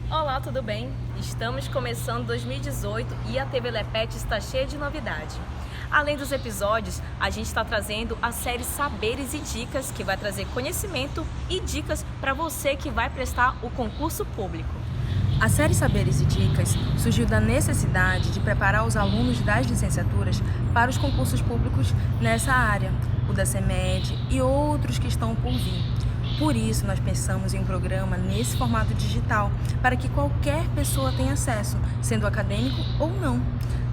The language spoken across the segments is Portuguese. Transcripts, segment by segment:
Olá, tudo bem? Estamos começando 2018 e a TV Lepete está cheia de novidade. Além dos episódios, a gente está trazendo a série Saberes e Dicas, que vai trazer conhecimento e dicas para você que vai prestar o concurso público. A série Saberes e Dicas surgiu da necessidade de preparar os alunos das licenciaturas para os concursos públicos nessa área, o da CEMED e outros que estão por vir. Por isso, nós pensamos em um programa nesse formato digital, para que qualquer pessoa tenha acesso, sendo acadêmico ou não.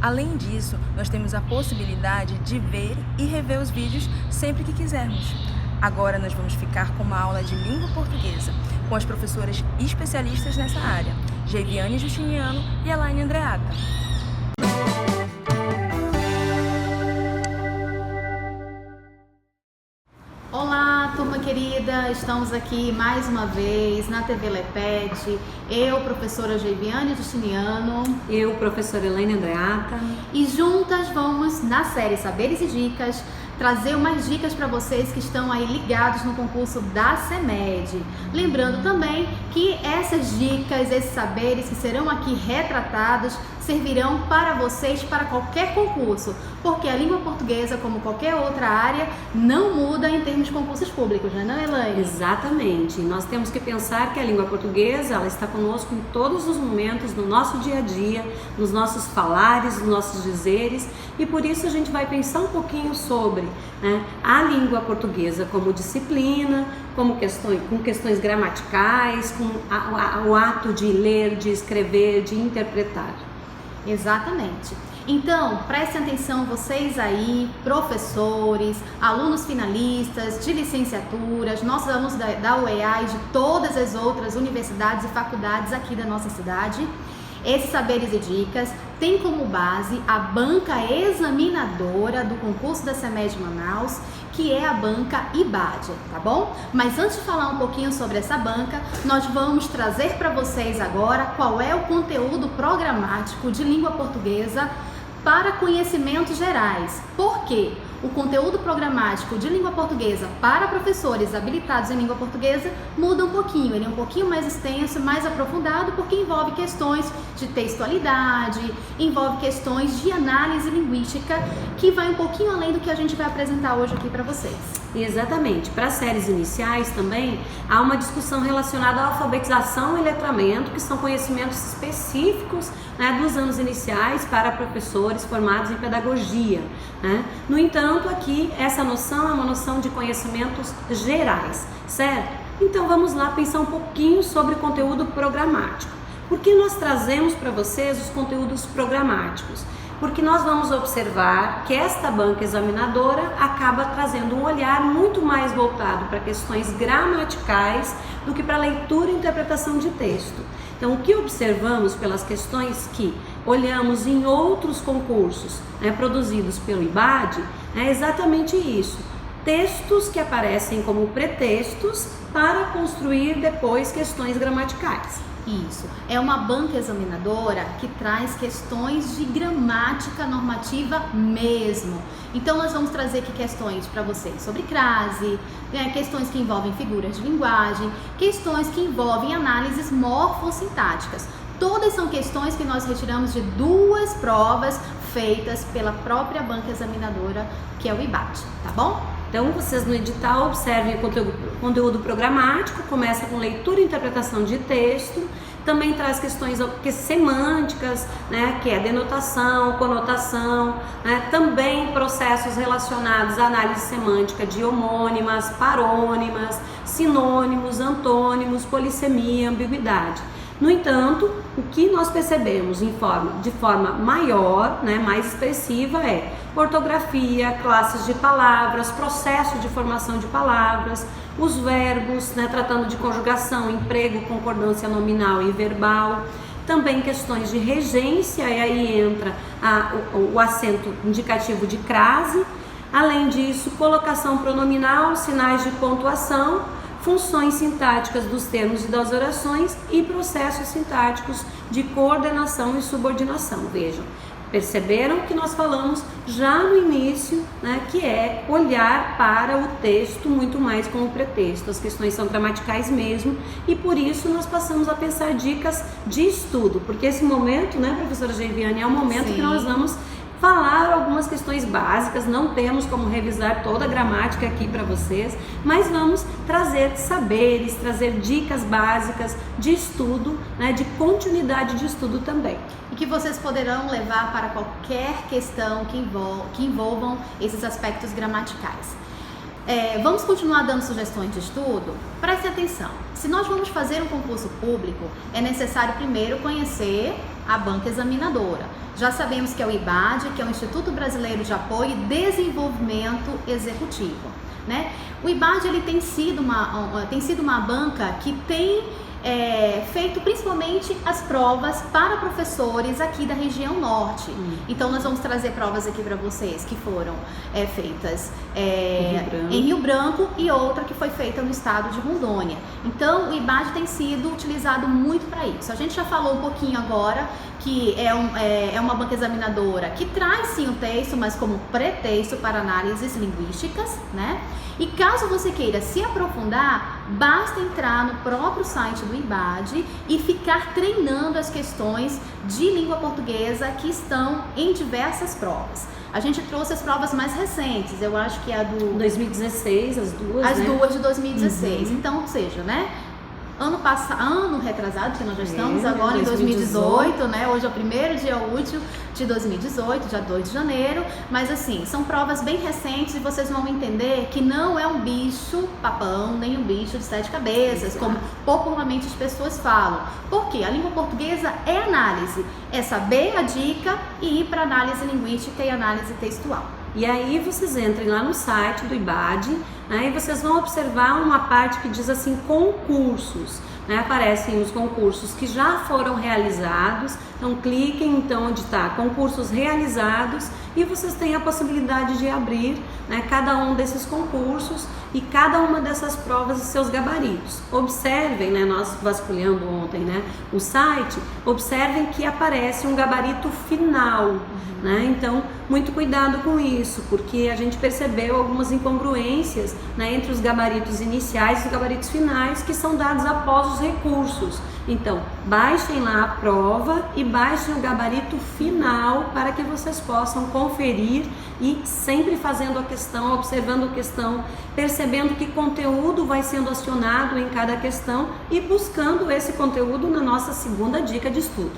Além disso, nós temos a possibilidade de ver e rever os vídeos sempre que quisermos. Agora nós vamos ficar com uma aula de língua portuguesa, com as professoras especialistas nessa área, Geiviane Justiniano e Elaine Andreata. Olá, turma querida, estamos aqui mais uma vez na TV Lepete, eu, professora Geiviane Justiniano, eu, professora Elaine Andreata, e juntas vamos, na série Saberes e Dicas, trazer umas dicas para vocês que estão aí ligados no concurso da CEMED. Lembrando também que essas dicas, esses saberes que serão aqui retratados, servirão para vocês para qualquer concurso, porque a língua portuguesa, como qualquer outra área, não muda em termos de concursos públicos, não é, Elaine? Exatamente. Nós temos que pensar que a língua portuguesa, ela está conosco em todos os momentos, no nosso dia a dia, nos nossos falares, nos nossos dizeres, e por isso a gente vai pensar um pouquinho sobre a língua portuguesa como disciplina, com questões gramaticais, com o ato de ler, de escrever, de interpretar. Exatamente. Então, prestem atenção vocês aí, professores, alunos finalistas de licenciaturas, nossos alunos da UEA e de todas as outras universidades e faculdades aqui da nossa cidade. Esses saberes e dicas têm como base a banca examinadora do concurso da CEMED Manaus, que é a banca IBAD, tá bom? Mas antes de falar um pouquinho sobre essa banca, nós vamos trazer para vocês agora qual é o conteúdo programático de língua portuguesa para conhecimentos gerais. Por quê? O conteúdo programático de língua portuguesa para professores habilitados em língua portuguesa muda um pouquinho. Ele é um pouquinho mais extenso, mais aprofundado, porque envolve questões de textualidade, envolve questões de análise linguística, que vai um pouquinho além do que a gente vai apresentar hoje aqui para vocês. Exatamente. Para as séries iniciais também, há uma discussão relacionada à alfabetização e letramento, que são conhecimentos específicos dos anos iniciais para professores formados em pedagogia. No entanto, aqui essa noção é uma noção de conhecimentos gerais, certo? Então vamos lá pensar um pouquinho sobre conteúdo programático. Por que nós trazemos para vocês os conteúdos programáticos? Porque nós vamos observar que esta banca examinadora acaba trazendo um olhar muito mais voltado para questões gramaticais do que para leitura e interpretação de texto. Então, o que observamos pelas questões que olhamos em outros concursos produzidos pelo IBAD é exatamente isso. Textos que aparecem como pretextos para construir depois questões gramaticais. Isso, é uma banca examinadora que traz questões de gramática normativa mesmo. Então nós vamos trazer aqui questões para vocês sobre crase, questões que envolvem figuras de linguagem, questões que envolvem análises morfossintáticas. Todas são questões que nós retiramos de duas provas feitas pela própria banca examinadora, que é o IBAD, tá bom? Então, vocês no edital observem o conteúdo programático, começa com leitura e interpretação de texto, também traz questões semânticas, que é denotação, conotação, também processos relacionados à análise semântica de homônimas, parônimas, sinônimos, antônimos, polissemia, ambiguidade. No entanto, o que nós percebemos de forma maior, mais expressiva, é ortografia, classes de palavras, processo de formação de palavras, os verbos, tratando de conjugação, emprego, concordância nominal e verbal, também questões de regência, e aí entra o acento indicativo de crase, além disso, colocação pronominal, sinais de pontuação, funções sintáticas dos termos e das orações e processos sintáticos de coordenação e subordinação. Vejam, Perceberam que nós falamos já no início, né, que é olhar para o texto muito mais como pretexto. As questões são gramaticais mesmo, e por isso nós passamos a pensar dicas de estudo, porque esse momento, né, professora Geiviane, é o momento Sim. que nós vamos falar algumas questões básicas. Não temos como revisar toda a gramática aqui para vocês, mas vamos trazer saberes, trazer dicas básicas de estudo, né, de continuidade de estudo também. E que vocês poderão levar para qualquer questão que envolvam esses aspectos gramaticais. Vamos continuar dando sugestões de estudo? Preste atenção. Se nós vamos fazer um concurso público, é necessário primeiro conhecer a banca examinadora. Já sabemos que é o IBAD, que é o Instituto Brasileiro de Apoio e Desenvolvimento Executivo, né? O IBAD ele tem sido uma banca que tem feito principalmente as provas para professores aqui da região norte. Então nós vamos trazer provas aqui para vocês que foram feitas em Rio Branco e outra que foi feita no estado de Rondônia. Então o IBAD tem sido utilizado muito para isso. A gente já falou um pouquinho agora que é uma banca examinadora que traz sim o texto, mas como pretexto para análises linguísticas, né? E caso você queira se aprofundar, basta entrar no próprio site do IBAD e ficar treinando as questões de língua portuguesa que estão em diversas provas. A gente trouxe as provas mais recentes, eu acho que é a do 2016, as duas, as né? duas de 2016. Então, ou seja, né? Ano retrasado, que nós já estamos agora em 2018, né? Hoje é o primeiro dia útil de 2018, dia 2 de janeiro. Mas assim, são provas bem recentes e vocês vão entender que não é um bicho papão, nem um bicho de 7 cabeças, como popularmente as pessoas falam. Porque a língua portuguesa é análise, é saber a dica e ir para análise linguística e análise textual. E aí vocês entrem lá no site do IBAD, né, e vocês vão observar uma parte que diz assim, concursos, né, aparecem os concursos que já foram realizados. Então cliquem então onde está concursos realizados e vocês têm a possibilidade de abrir, né, cada um desses concursos e cada uma dessas provas e seus gabaritos. Observem, né, nós vasculhando ontem, né, o site, observem que aparece um gabarito final, né? Então muito cuidado com isso, porque a gente percebeu algumas incongruências, né, entre os gabaritos iniciais e os gabaritos finais que são dados após os recursos. Então baixem lá a prova e baixem o gabarito final para que vocês possam conferir e sempre fazendo a questão, observando a questão, percebendo que conteúdo vai sendo acionado em cada questão e buscando esse conteúdo na nossa segunda dica de estudo.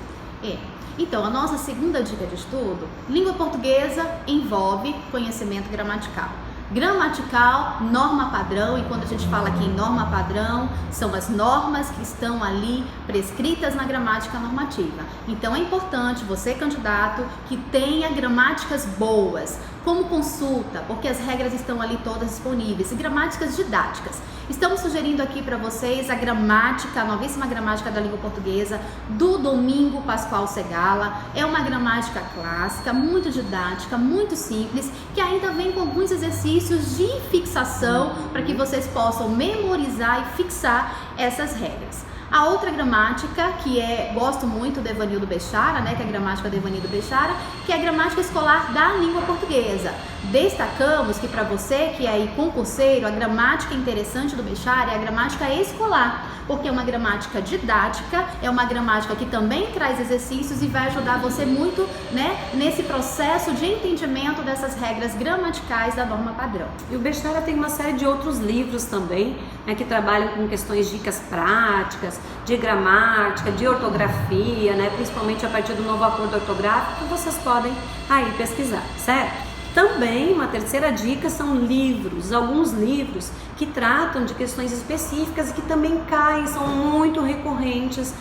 Então, a nossa segunda dica de estudo, língua portuguesa envolve conhecimento gramatical. Gramatical, norma padrão, e quando a gente fala aqui em norma padrão, são as normas que estão ali prescritas na gramática normativa. Então é importante você, candidato, que tenha gramáticas boas, como consulta, porque as regras estão ali todas disponíveis, e gramáticas didáticas. Estamos sugerindo aqui para vocês a gramática, a novíssima gramática da língua portuguesa do Domingo Pascoal Segala. É uma gramática clássica, muito didática, muito simples, que ainda vem com alguns exercícios de fixação para que vocês possam memorizar e fixar essas regras. A outra gramática, que gosto muito do Evanildo Bechara, né, que é a gramática do Evanildo Bechara, que é a gramática escolar da língua portuguesa. Destacamos que para você que é aí concurseiro, a gramática interessante do Bechara é a gramática escolar, porque é uma gramática didática, é uma gramática que também traz exercícios e vai ajudar você muito, né, nesse processo de entendimento dessas regras gramaticais da norma padrão. E o Bechara tem uma série de outros livros também, né, que trabalham com questões, dicas práticas, de gramática, de ortografia, né, principalmente a partir do novo acordo ortográfico, que vocês podem aí pesquisar, certo? Também uma terceira dica são livros, alguns livros que tratam de questões específicas e que também são muito recorrentes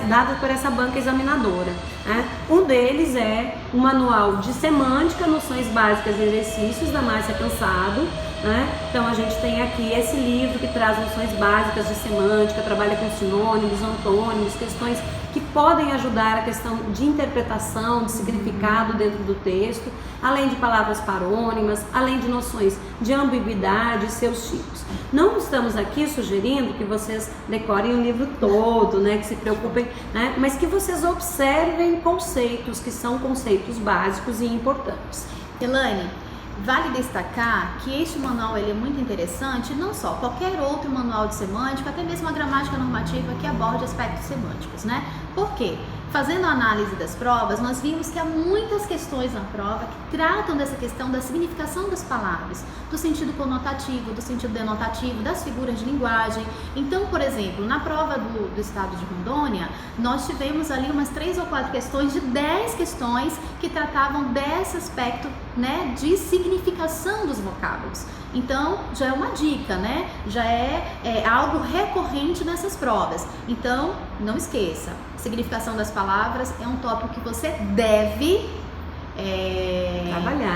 dados por essa banca examinadora, né? Um deles é o Manual de Semântica, Noções Básicas e Exercícios, da Márcia Cansado, né? Então a gente tem aqui esse livro que traz noções básicas de semântica, trabalha com sinônimos, antônimos, questões que podem ajudar a questão de interpretação, de significado dentro do texto, além de palavras parônimas, além de noções de ambiguidade e seus tipos. Não estamos aqui sugerindo que vocês decorem o livro todo, né, que se preocupem, né, mas que vocês observem conceitos que são conceitos básicos e importantes. Elaine, vale destacar que este manual ele é muito interessante, não só qualquer outro manual de semântica, até mesmo a gramática normativa que aborde aspectos semânticos, né? Por quê? Fazendo a análise das provas, nós vimos que há muitas questões na prova que tratam dessa questão da significação das palavras, do sentido conotativo, do sentido denotativo, das figuras de linguagem. Então, por exemplo, na prova do estado de Rondônia, nós tivemos ali umas 3 ou 4 questões de 10 questões que tratavam desse aspecto, né, de significação dos vocábulos. Então, já é uma dica, né? Já é algo recorrente nessas provas. Então, não esqueça, significação das palavras é um tópico que você deve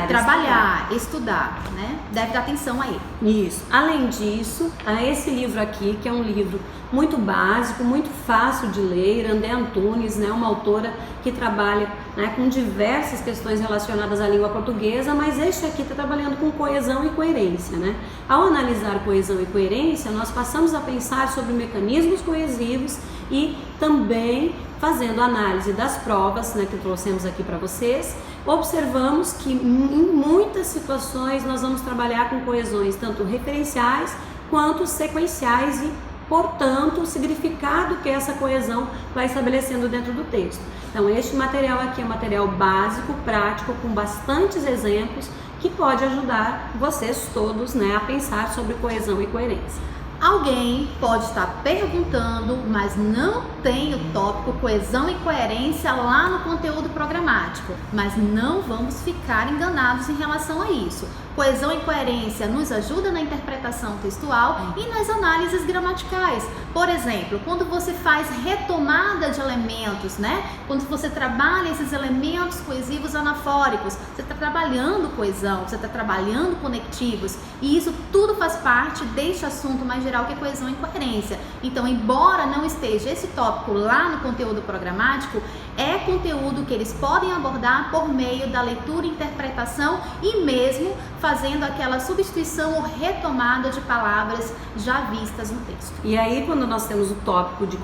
trabalhar, estudar, né? Deve dar atenção a ele. Isso. Além disso, esse livro aqui, que é um livro muito básico, muito fácil de ler, Irandé Antunes, né, uma autora que trabalha, né, com diversas questões relacionadas à língua portuguesa, mas este aqui está trabalhando com coesão e coerência, né? Ao analisar coesão e coerência, nós passamos a pensar sobre mecanismos coesivos e também fazendo análise das provas, né, que trouxemos aqui para vocês, observamos que em muitas situações nós vamos trabalhar com coesões tanto referenciais quanto sequenciais e, portanto, o significado que essa coesão vai estabelecendo dentro do texto. Então, este material aqui é um material básico, prático, com bastantes exemplos, que pode ajudar vocês todos, né, a pensar sobre coesão e coerência. Alguém pode estar perguntando, mas não tem o tópico coesão e coerência lá no conteúdo programático. Mas não vamos ficar enganados em relação a isso. Coesão e coerência nos ajuda na interpretação textual e nas análises gramaticais. Por exemplo, quando você faz retomada de elementos, né? Quando você trabalha esses elementos coesivos anafóricos, você está trabalhando coesão, você está trabalhando conectivos, e isso tudo faz parte deste assunto mais geral que é coesão e coerência. Então, embora não esteja esse tópico lá no conteúdo programático, é conteúdo que eles podem abordar por meio da leitura e interpretação e mesmo fazendo aquela substituição ou retomada de palavras já vistas no texto. E aí, quando nós temos o tópico de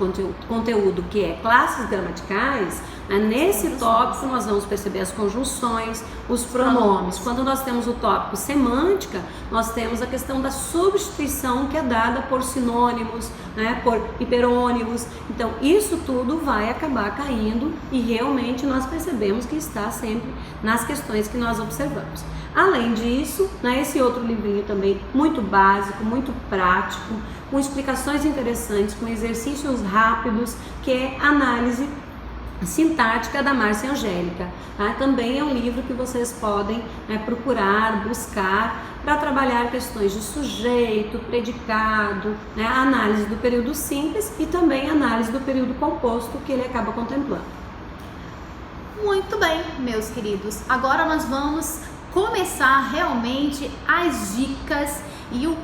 conteúdo que é classes gramaticais, né, nesse tópico nós vamos perceber as conjunções, os pronomes. Quando nós temos o tópico semântica, nós temos a questão da substituição que é dada por sinônimos, né, por hiperônimos. Então, isso tudo vai acabar caindo e realmente nós percebemos que está sempre nas questões que nós observamos. Além disso, né, esse outro livrinho também muito básico, muito prático, com explicações interessantes, com exercícios rápidos, que é Análise Sintática da Márcia Angélica. Tá? Também é um livro que vocês podem, né, procurar, buscar para trabalhar questões de sujeito, predicado, né, a análise do período simples e também a análise do período composto que ele acaba contemplando. Muito bem, meus queridos. Agora nós vamos começar realmente as dicas e o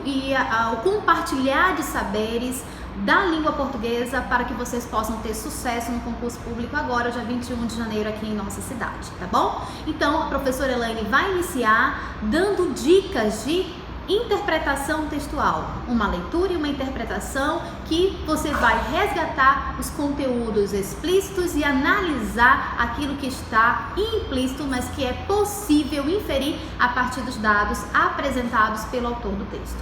compartilhar de saberes da língua portuguesa para que vocês possam ter sucesso no concurso público agora, dia 21 de janeiro, aqui em nossa cidade, tá bom? Então, a professora Elaine vai iniciar dando dicas de interpretação textual, uma leitura e uma interpretação que você vai resgatar os conteúdos explícitos e analisar aquilo que está implícito, mas que é possível inferir a partir dos dados apresentados pelo autor do texto.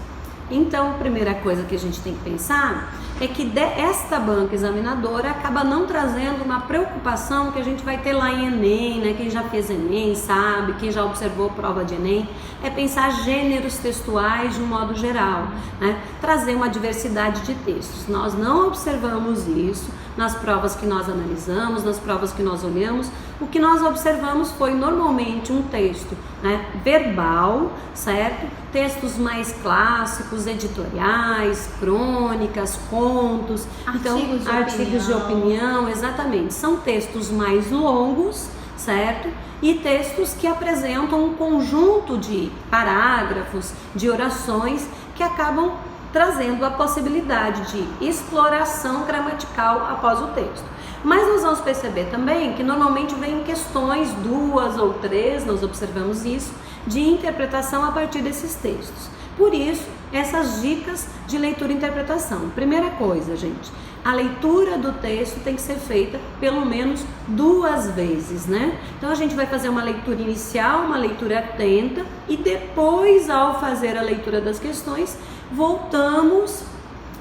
Então, a primeira coisa que a gente tem que pensar é que esta banca examinadora acaba não trazendo uma preocupação que a gente vai ter lá em Enem, né? Quem já fez Enem sabe, quem já observou prova de Enem, é pensar gêneros textuais de um modo geral, né? Trazer uma diversidade de textos. Nós não observamos isso nas provas que nós analisamos, nas provas que nós olhamos. O que nós observamos foi normalmente um texto, né, verbal, certo? Textos mais clássicos, editoriais, crônicas, contos, artigos de opinião, exatamente. São textos mais longos, certo? E textos que apresentam um conjunto de parágrafos, de orações que acabam trazendo a possibilidade de exploração gramatical após o texto. Mas nós vamos perceber também que normalmente vem questões, 2 ou 3, nós observamos isso, de interpretação a partir desses textos. Por isso, essas dicas de leitura e interpretação. Primeira coisa, gente, a leitura do texto tem que ser feita pelo menos 2 vezes, né? Então a gente vai fazer uma leitura inicial, uma leitura atenta e depois, ao fazer a leitura das questões, voltamos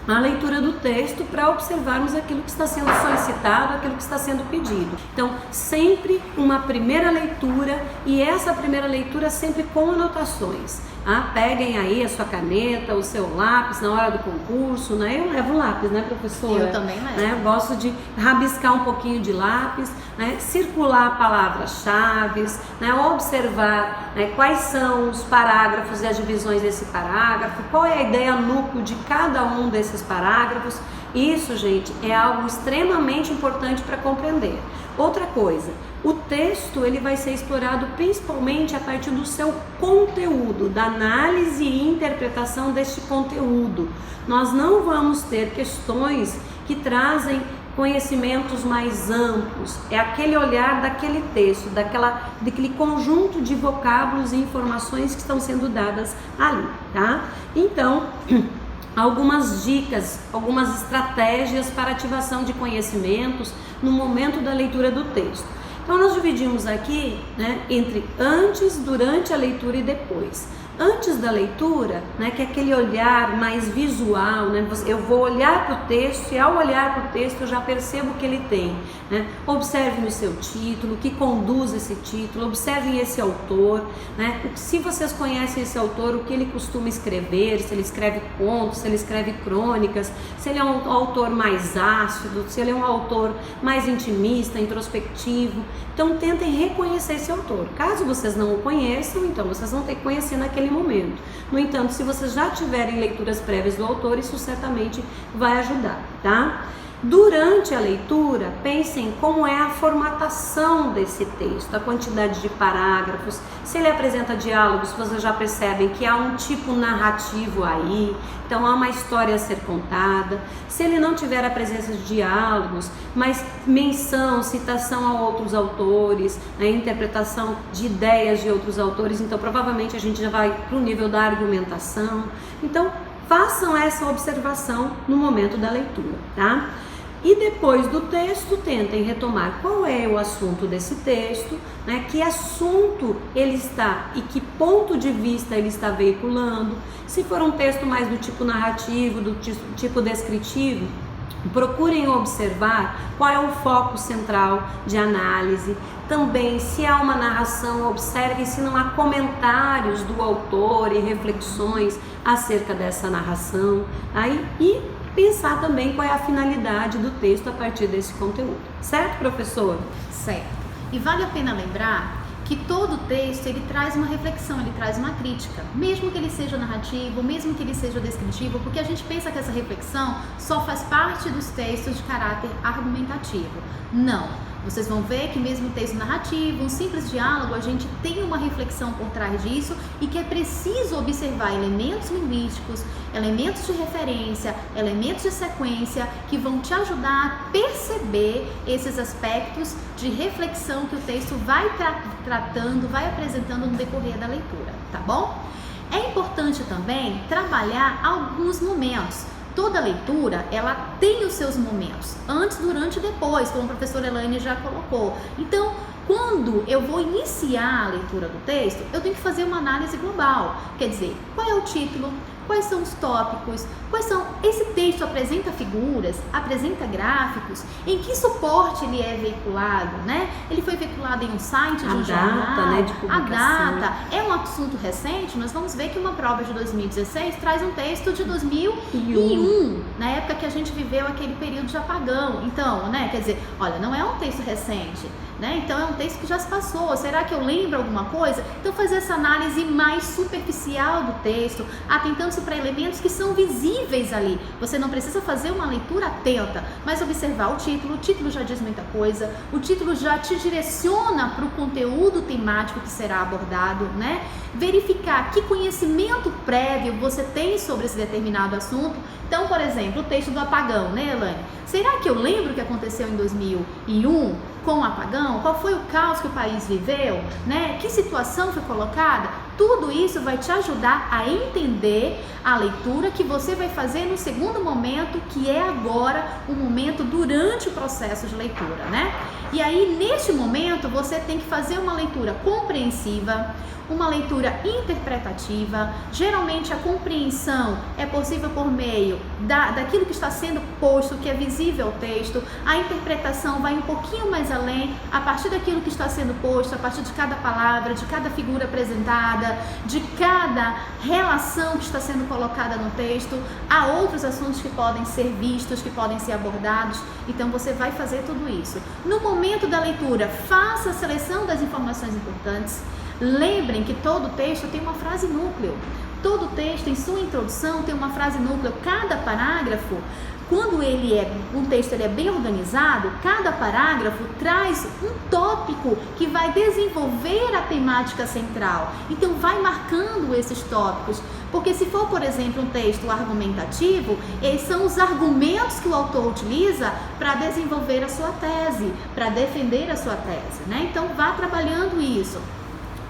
à leitura do texto para observarmos aquilo que está sendo solicitado, aquilo que está sendo pedido. Então, sempre uma primeira leitura, e essa primeira leitura sempre com anotações. Peguem aí a sua caneta, o seu lápis na hora do concurso, né? Eu levo lápis, né, professora? Eu também levo. Né? Eu gosto de rabiscar um pouquinho de lápis, né? Circular palavras-chave, né? Observar, né, quais são os parágrafos e as divisões desse parágrafo, qual é a ideia núcleo de cada um desses parágrafos. Isso, gente, é algo extremamente importante para compreender. Outra coisa, o texto ele vai ser explorado principalmente a partir do seu conteúdo, da análise e interpretação deste conteúdo. Nós não vamos ter questões que trazem conhecimentos mais amplos, é aquele olhar daquele texto, daquele conjunto de vocábulos e informações que estão sendo dadas ali, tá? Então, algumas dicas, algumas estratégias para ativação de conhecimentos no momento da leitura do texto. Então nós dividimos aqui, né, entre antes, durante a leitura e depois. Antes da leitura, né, que é aquele olhar mais visual, né, eu vou olhar para o texto e ao olhar para o texto eu já percebo o que ele tem, né? Observem o seu título, o que conduz esse título, observem esse autor, né? Se vocês conhecem esse autor, o que ele costuma escrever, se ele escreve contos, se ele escreve crônicas, se ele é um autor mais ácido, se ele é um autor mais intimista, introspectivo. Então tentem reconhecer esse autor. Caso vocês não o conheçam, então vocês vão ter que conhecer naquele momento. No entanto, se vocês já tiverem leituras prévias do autor, isso certamente vai ajudar, tá? Durante a leitura, pensem como é a formatação desse texto, a quantidade de parágrafos, se ele apresenta diálogos, vocês já percebem que há um tipo narrativo aí, então há uma história a ser contada. Se ele não tiver a presença de diálogos, mas menção, citação a outros autores, a interpretação de ideias de outros autores, então provavelmente a gente já vai para o nível da argumentação. Então, façam essa observação no momento da leitura, tá? E depois do texto, tentem retomar qual é o assunto desse texto, né? Que assunto ele está e que ponto de vista ele está veiculando. Se for um texto mais do tipo narrativo, do tipo descritivo, procurem observar qual é o foco central de análise. Também, se há uma narração, observem se não há comentários do autor e reflexões acerca dessa narração. E pensar também qual é a finalidade do texto a partir desse conteúdo. Certo, professor? Certo. E vale a pena lembrar que todo texto ele traz uma reflexão, ele traz uma crítica, mesmo que ele seja narrativo, mesmo que ele seja descritivo, porque a gente pensa que essa reflexão só faz parte dos textos de caráter argumentativo. Não. Vocês vão ver que mesmo o texto narrativo, um simples diálogo, a gente tem uma reflexão por trás disso e que é preciso observar elementos linguísticos, elementos de referência, elementos de sequência que vão te ajudar a perceber esses aspectos de reflexão que o texto vai tratando, vai apresentando no decorrer da leitura, tá bom? É importante também trabalhar alguns momentos. Toda leitura, ela tem os seus momentos, antes, durante e depois, como a professora Elaine já colocou. Então, quando eu vou iniciar a leitura do texto, eu tenho que fazer uma análise global. Quer dizer, qual é o título? Quais são os tópicos? Esse texto apresenta figuras, apresenta gráficos, em que suporte ele é veiculado, né? Ele foi veiculado em um site de um jornal, né, de publicação. A data é um assunto recente. Nós vamos ver que uma prova de 2016 traz um texto de 2001, 2001, na época que a gente viveu aquele período de apagão. Então, né, quer dizer, olha, não é um texto recente, né? Então é um texto que já se passou. Será que eu lembro alguma coisa? Então fazer essa análise mais superficial do texto, atentando-se para elementos que são visíveis ali. Você não precisa fazer uma leitura atenta, mas observar o título já diz muita coisa, o título já te direciona para o conteúdo temático que será abordado, né? Verificar que conhecimento prévio você tem sobre esse determinado assunto. Então, por exemplo, o texto do apagão, né, Elaine? Será que eu lembro o que aconteceu em 2001 com o apagão? Qual foi o caos que o país viveu, né? Que situação foi colocada? Tudo isso vai te ajudar a entender a leitura que você vai fazer no segundo momento, que é agora o momento durante o processo de leitura, né? E aí, neste momento, você tem que fazer uma leitura compreensiva, uma leitura interpretativa. Geralmente a compreensão é possível por meio daquilo que está sendo posto, que é visível ao texto. A interpretação vai um pouquinho mais além, a partir daquilo que está sendo posto, a partir de cada palavra, de cada figura apresentada, de cada relação que está sendo colocada no texto. Há outros assuntos que podem ser vistos, que podem ser abordados. Então você vai fazer tudo isso. No momento da leitura, faça a seleção das informações importantes. Lembrem que todo texto tem uma frase núcleo. Todo texto, em sua introdução, tem uma frase núcleo. Cada parágrafo, quando um texto é bem organizado, cada parágrafo traz um tópico que vai desenvolver a temática central. Então, vai marcando esses tópicos. Porque se for, por exemplo, um texto argumentativo, esses são os argumentos que o autor utiliza para desenvolver a sua tese, para defender a sua tese, né? Então, vá trabalhando isso.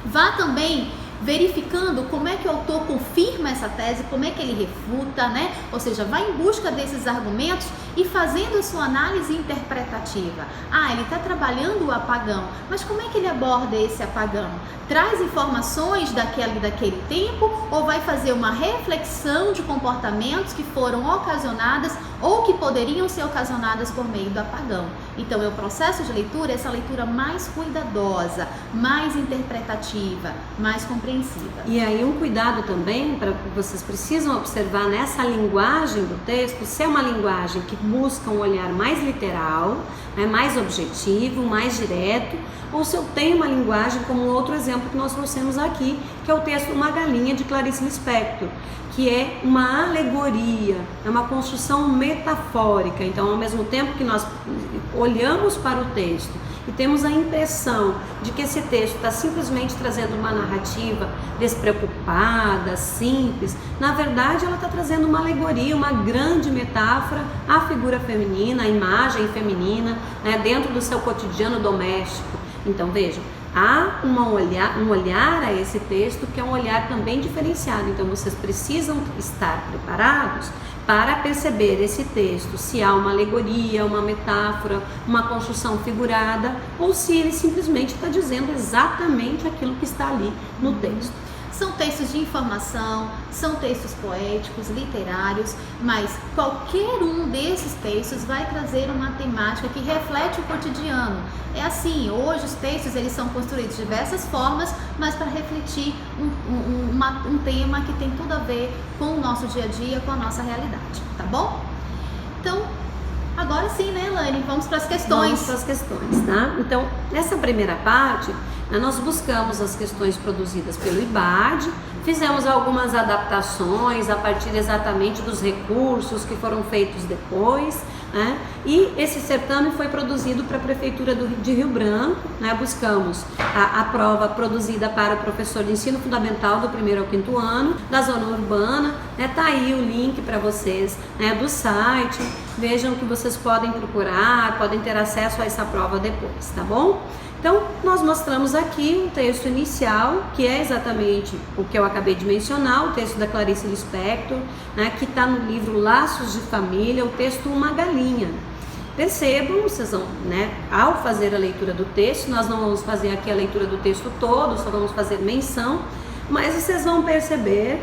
Vá também verificando como é que o autor confirma essa tese, como é que ele refuta, né? Ou seja, vai em busca desses argumentos e fazendo a sua análise interpretativa. Ele está trabalhando o apagão, mas como é que ele aborda esse apagão? Traz informações daquele tempo ou vai fazer uma reflexão de comportamentos que foram ocasionadas ou que poderiam ser ocasionadas por meio do apagão? Então, é o processo de leitura, essa leitura mais cuidadosa, mais interpretativa, mais compreensiva. E aí um cuidado também, para que vocês precisam observar nessa linguagem do texto, se é uma linguagem que busca um olhar mais literal, né, mais objetivo, mais direto, ou se eu tenho uma linguagem como outro exemplo que nós trouxemos aqui, que é o texto Uma Galinha, de Clarice Lispector, que é uma alegoria, é uma construção metafórica. Então, ao mesmo tempo que nós olhamos para o texto e temos a impressão de que esse texto está simplesmente trazendo uma narrativa despreocupada, simples, na verdade ela está trazendo uma alegoria, uma grande metáfora à figura feminina, à imagem feminina, né, dentro do seu cotidiano doméstico. Então vejam, há um olhar a esse texto que é um olhar também diferenciado. Então vocês precisam estar preparados para perceber esse texto, se há uma alegoria, uma metáfora, uma construção figurada, ou se ele simplesmente está dizendo exatamente aquilo que está ali no texto. São textos de informação, são textos poéticos, literários, mas qualquer um desses textos vai trazer uma temática que reflete o cotidiano. É assim, hoje os textos eles são construídos de diversas formas, mas para refletir um tema que tem tudo a ver com o nosso dia a dia, com a nossa realidade, tá bom? Então, agora sim, né, Elaine? Vamos para as questões. Vamos para as questões, tá? Então, nessa primeira parte, nós buscamos as questões produzidas pelo IBAD, fizemos algumas adaptações a partir exatamente dos recursos que foram feitos depois, né? E esse certame foi produzido para a Prefeitura de Rio Branco, né? Buscamos a prova produzida para o professor de ensino fundamental do 1º ao 5º ano, da zona urbana, né? Tá aí o link para vocês, né, do site, vejam que vocês podem procurar, podem ter acesso a essa prova depois, tá bom? Então, nós mostramos aqui um texto inicial, que é exatamente o que eu acabei de mencionar, o texto da Clarice Lispector, né, que está no livro Laços de Família, o texto Uma Galinha. Percebam, vocês vão, né, ao fazer a leitura do texto, nós não vamos fazer aqui a leitura do texto todo, só vamos fazer menção, mas vocês vão perceber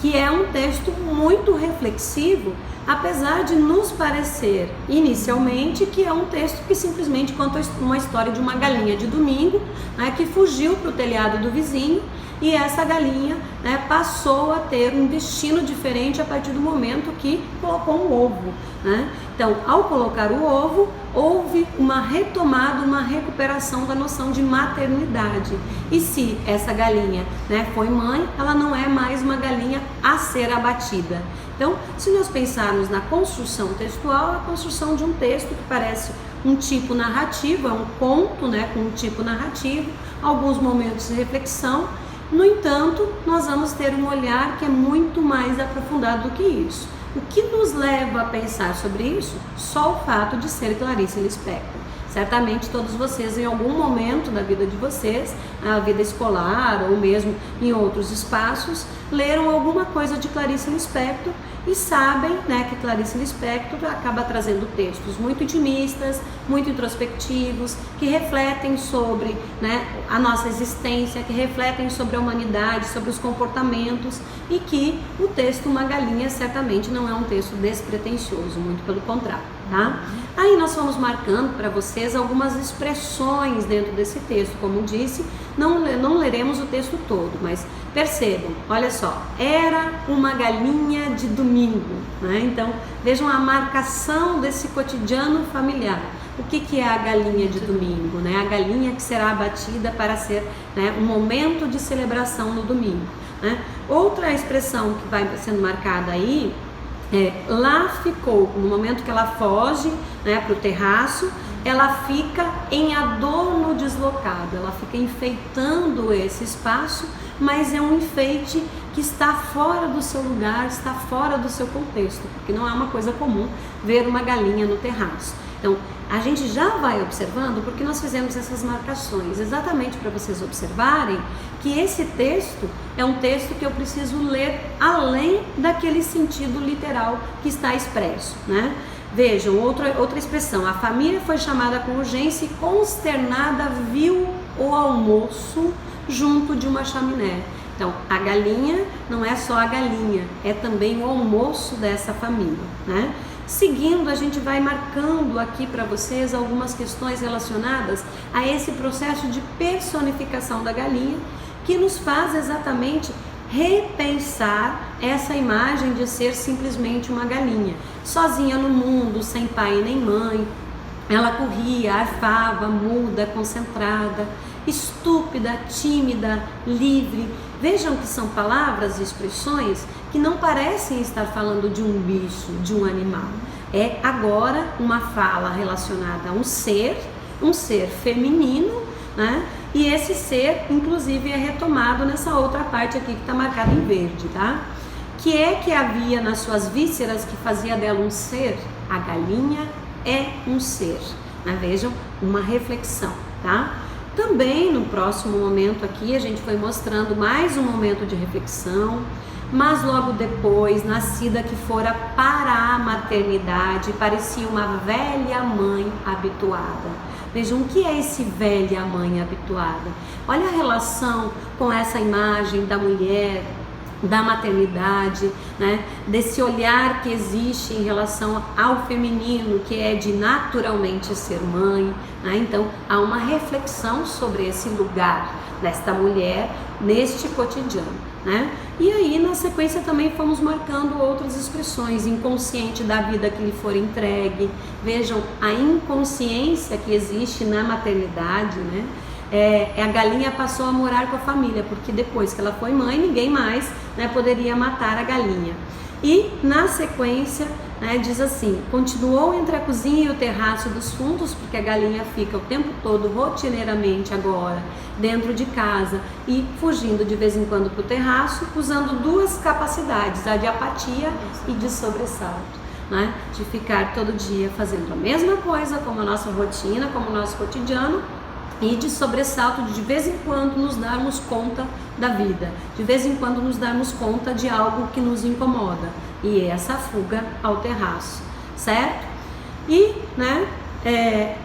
que é um texto muito reflexivo, apesar de nos parecer inicialmente que é um texto que simplesmente conta uma história de uma galinha de domingo, né, que fugiu para o telhado do vizinho, e essa galinha, né, passou a ter um destino diferente a partir do momento que colocou um ovo, né? Então, ao colocar o ovo, houve uma retomada, uma recuperação da noção de maternidade. E se essa galinha, né, foi mãe, ela não é mais uma galinha a ser abatida. Então, se nós pensarmos na construção textual, a construção de um texto que parece um tipo narrativo, é um conto, né, com um tipo narrativo, alguns momentos de reflexão. No entanto, nós vamos ter um olhar que é muito mais aprofundado do que isso. O que nos leva a pensar sobre isso? Só o fato de ser Clarice Lispector. Certamente todos vocês, em algum momento da vida de vocês, na vida escolar ou mesmo em outros espaços, leram alguma coisa de Clarice Lispector e sabem, né, que Clarice Lispector acaba trazendo textos muito intimistas, muito introspectivos, que refletem sobre, né, a nossa existência, que refletem sobre a humanidade, sobre os comportamentos, e que o texto Uma Galinha certamente não é um texto despretensioso, muito pelo contrário, tá? Aí nós fomos marcando para vocês algumas expressões dentro desse texto, como disse, não leremos o texto todo, mas percebam, olha só, era uma galinha de domingo, né? Então vejam a marcação desse cotidiano familiar. O que é a galinha de domingo, né? A galinha que será abatida para ser, né, um momento de celebração no domingo, né? Outra expressão que vai sendo marcada aí lá ficou, no momento que ela foge, né, para o terraço, ela fica em adorno deslocado, ela fica enfeitando esse espaço, mas é um enfeite que está fora do seu lugar, está fora do seu contexto, porque não é uma coisa comum ver uma galinha no terraço. Então, a gente já vai observando, porque nós fizemos essas marcações, exatamente para vocês observarem que esse texto é um texto que eu preciso ler além daquele sentido literal que está expresso, né? Vejam, outra expressão, a família foi chamada com urgência e consternada viu o almoço junto de uma chaminé. Então, a galinha não é só a galinha, é também o almoço dessa família, né? Seguindo, a gente vai marcando aqui para vocês algumas questões relacionadas a esse processo de personificação da galinha, que nos faz exatamente repensar essa imagem de ser simplesmente uma galinha, sozinha no mundo, sem pai nem mãe. Ela corria, arfava, muda, concentrada, estúpida, tímida, livre. Vejam que são palavras e expressões que não parecem estar falando de um bicho, de um animal. É agora uma fala relacionada a um ser feminino, né? E esse ser, inclusive, é retomado nessa outra parte aqui que está marcada em verde, tá? Que havia nas suas vísceras que fazia dela um ser? A galinha é um ser, né? Vejam, uma reflexão, tá? Também no próximo momento aqui a gente foi mostrando mais um momento de reflexão, mas logo depois, nascida que fora para a maternidade, parecia uma velha mãe habituada. Vejam, o que é esse velha mãe habituada? Olha a relação com essa imagem da mulher, da maternidade, né? Desse olhar que existe em relação ao feminino, que é de naturalmente ser mãe, né? Então há uma reflexão sobre esse lugar desta mulher neste cotidiano, né? E aí na sequência também fomos marcando outras expressões, inconsciente da vida que lhe for entregue. Vejam a inconsciência que existe na maternidade, né? A galinha passou a morar com a família, porque depois que ela foi mãe, ninguém mais, né, poderia matar a galinha. E na sequência, né, diz assim: continuou entre a cozinha e o terraço dos fundos, porque a galinha fica o tempo todo, rotineiramente agora, dentro de casa e fugindo de vez em quando para o terraço, usando duas capacidades, a de apatia e de sobressalto, né, de ficar todo dia fazendo a mesma coisa, como a nossa rotina, como o nosso cotidiano, e de sobressalto de vez em quando nos darmos conta da vida, de vez em quando nos darmos conta de algo que nos incomoda, e essa fuga ao terraço, certo? E, né,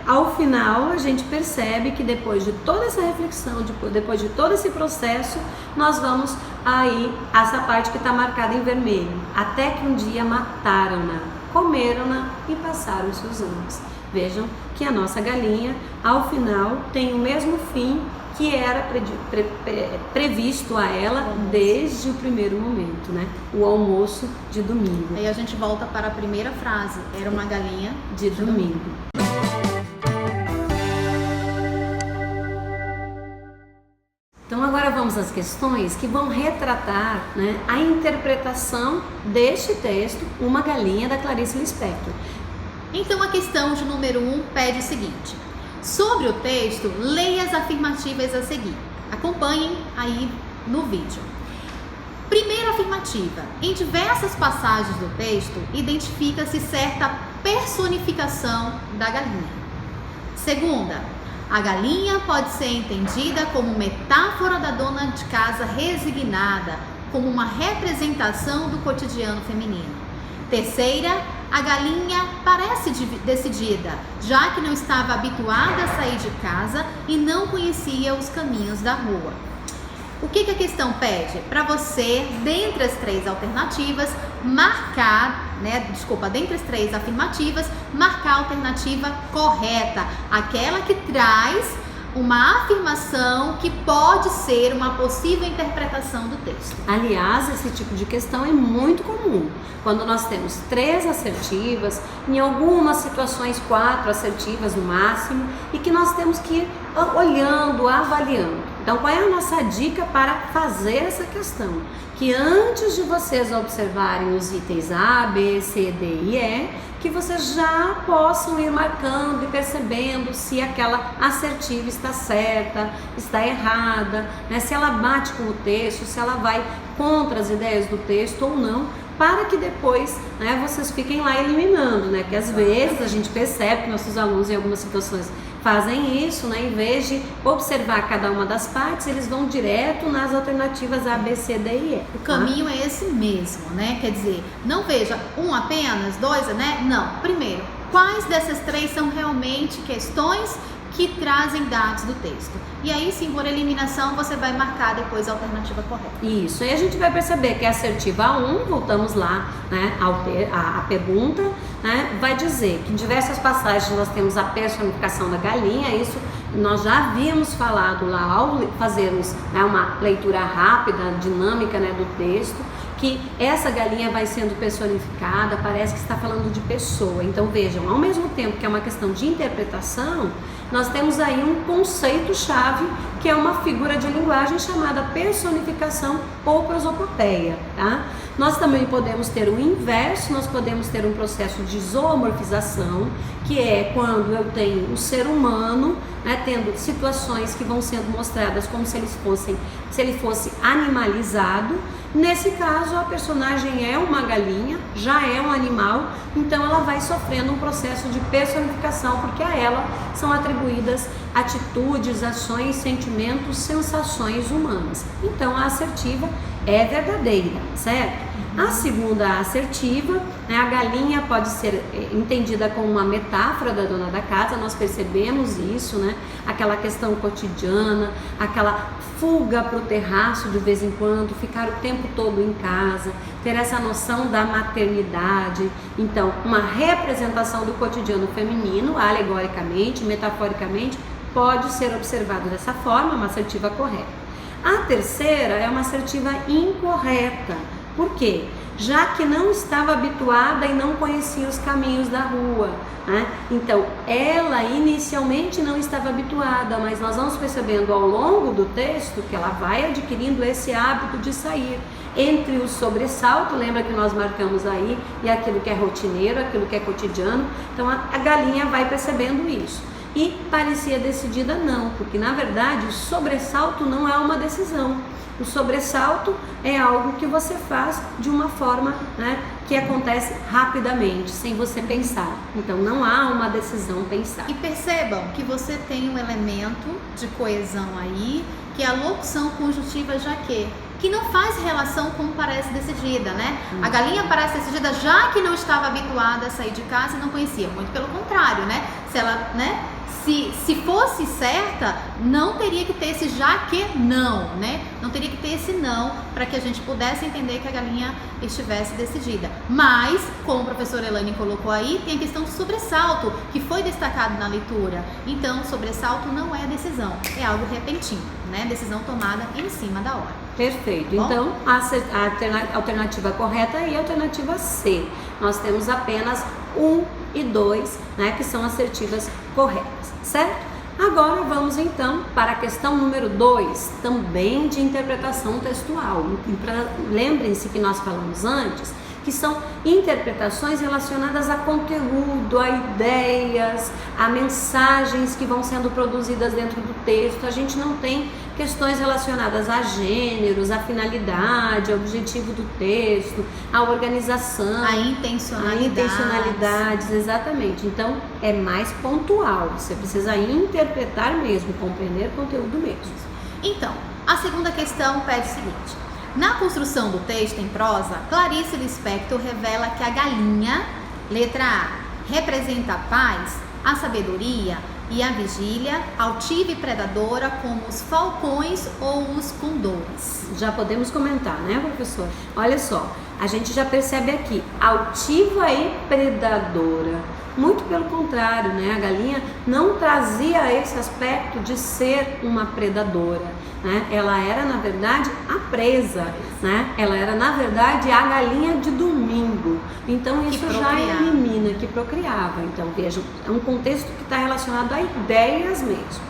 ao final a gente percebe que depois de toda essa reflexão, depois de todo esse processo, nós vamos aí essa parte que está marcada em vermelho, até que um dia mataram-na, comeram-na e passaram-se os anos. Vejam que a nossa galinha, ao final, tem o mesmo fim que era previsto a ela desde o primeiro momento, né? O almoço de domingo. Aí a gente volta para a primeira frase, era uma galinha de domingo. Então agora vamos às questões que vão retratar, né, a interpretação deste texto, Uma Galinha, da Clarice Lispector. Então a questão de número 1 pede o seguinte: sobre o texto, leia as afirmativas a seguir. Acompanhem aí no vídeo. Primeira afirmativa: em diversas passagens do texto, identifica-se certa personificação da galinha. Segunda: a galinha pode ser entendida como metáfora da dona de casa resignada, como uma representação do cotidiano feminino. Terceira: a galinha parece decidida, já que não estava habituada a sair de casa e não conhecia os caminhos da rua. O que a questão pede? Para você, dentre as três alternativas, dentre as três afirmativas, marcar a alternativa correta, aquela que traz uma afirmação que pode ser uma possível interpretação do texto. Aliás, esse tipo de questão é muito comum. Quando nós temos 3 assertivas, em algumas situações 4 assertivas no máximo, e que nós temos que ir olhando, avaliando. Então, qual é a nossa dica para fazer essa questão? Que antes de vocês observarem os itens A, B, C, D e E, que vocês já possam ir marcando e percebendo se aquela assertiva está certa, está errada, né? Se ela bate com o texto, se ela vai contra as ideias do texto ou não, para que depois, né, vocês fiquem lá eliminando, né? Que às vezes a gente percebe que nossos alunos em algumas situações fazem isso, né? Em vez de observar cada uma das partes, eles vão direto nas alternativas A, B, C, D e E. O caminho é esse mesmo, né? Quer dizer, não veja um apenas, 2, né? Não. Primeiro, quais dessas 3 são realmente questões que trazem dados do texto? E aí sim, por eliminação, você vai marcar depois a alternativa correta. Isso, e a gente vai perceber que a assertiva 1, voltamos lá, né, a pergunta, né, vai dizer que em diversas passagens nós temos a personificação da galinha. Isso nós já havíamos falado lá ao fazermos, né, uma leitura rápida, dinâmica, né, do texto, que essa galinha vai sendo personificada, parece que está falando de pessoa. Então vejam, ao mesmo tempo que é uma questão de interpretação, nós temos aí um conceito-chave, que é uma figura de linguagem chamada personificação ou prosopopeia, tá? Nós também podemos ter o inverso, nós podemos ter um processo de zoomorfização, que é quando eu tenho o ser humano, né, tendo situações que vão sendo mostradas como se ele fosse animalizado. Nesse caso, a personagem é uma galinha, já é um animal, então ela vai sofrendo um processo de personificação, porque a ela são atribuídas atitudes, ações, sentimentos, sensações humanas. Então a assertiva é verdadeira, certo? A segunda assertiva, né, a galinha pode ser entendida como uma metáfora da dona da casa, nós percebemos isso, né? Aquela questão cotidiana, aquela fuga para o terraço de vez em quando, ficar o tempo todo em casa, ter essa noção da maternidade. Então, uma representação do cotidiano feminino, alegoricamente, metaforicamente, pode ser observado dessa forma, uma assertiva correta. A terceira é uma assertiva incorreta. Por quê? Já que não estava habituada e não conhecia os caminhos da rua, né? Então, ela inicialmente não estava habituada, mas nós vamos percebendo ao longo do texto que ela vai adquirindo esse hábito de sair. Entre o sobressalto, lembra que nós marcamos aí, e aquilo que é rotineiro, aquilo que é cotidiano, então a galinha vai percebendo isso. E parecia decidida não, porque na verdade o sobressalto não é uma decisão. O sobressalto é algo que você faz de uma forma, né, que acontece rapidamente, sem você pensar. Então não há uma decisão pensada. E percebam que você tem um elemento de coesão aí, que é a locução conjuntiva já que. que não faz relação com parece decidida, né? A galinha parece decidida já que não estava habituada a sair de casa e não conhecia, muito pelo contrário, né? Se ela, né? Se fosse certa, não teria que ter esse já que não, né? Não teria que ter esse não para que a gente pudesse entender que a galinha estivesse decidida. Mas, como a professora Elaine colocou aí, tem a questão do sobressalto, que foi destacado na leitura. Então, sobressalto não é decisão, é algo repentino, né? Decisão tomada em cima da hora. Perfeito. Bom? Então, a alternativa correta e a alternativa C. Nós temos apenas 1 e 2, né, que são assertivas corretas, certo? Agora vamos então para a questão número 2, também de interpretação textual. Lembrem-se que nós falamos antes que são interpretações relacionadas a conteúdo, a ideias, a mensagens que vão sendo produzidas dentro do texto. A gente não tem questões relacionadas a gêneros, a finalidade, ao objetivo do texto, a organização, A intencionalidade. Exatamente. Então é mais pontual, você precisa interpretar mesmo, compreender o conteúdo mesmo. Então, a segunda questão pede o seguinte: na construção do texto em prosa, Clarice Lispector revela que a galinha, letra A, representa a paz, a sabedoria e a vigília, altiva e predadora como os falcões ou os condores. Já podemos comentar, né, professor? Olha só, a gente já percebe aqui, altiva e predadora. Muito pelo contrário, né? A galinha não trazia esse aspecto de ser uma predadora, né? Ela era, na verdade, a presa, né? Ela era, na verdade, a galinha de domingo. Então isso já elimina, que procriava. Então vejam, é um contexto que está relacionado a ideias mesmo.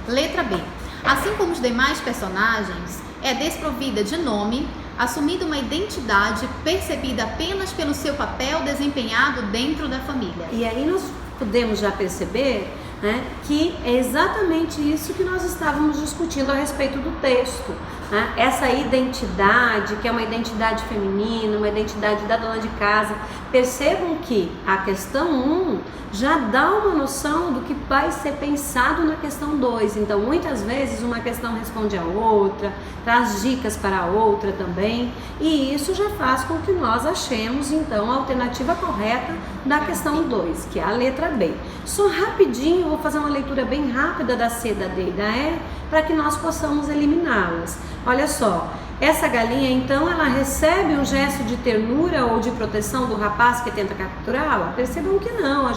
Letra B. Assim como os demais personagens, é desprovida de nome, assumindo uma identidade percebida apenas pelo seu papel desempenhado dentro da família. E aí nós podemos já perceber, né, que é exatamente isso que nós estávamos discutindo a respeito do texto, né? Essa identidade, que é uma identidade feminina, uma identidade da dona de casa. Percebam que a questão 1 já dá uma noção do que vai ser pensado na questão 2. Então, muitas vezes uma questão responde a outra, traz dicas para a outra também, e isso já faz com que nós achemos, então, a alternativa correta da questão 2, que é a letra B. Só rapidinho, vou fazer uma leitura bem rápida da C, da D e da E, para que nós possamos eliminá-las. Olha só, essa galinha, então, ela recebe um gesto de ternura ou de proteção do rapaz que tenta capturá-la? Percebam que não,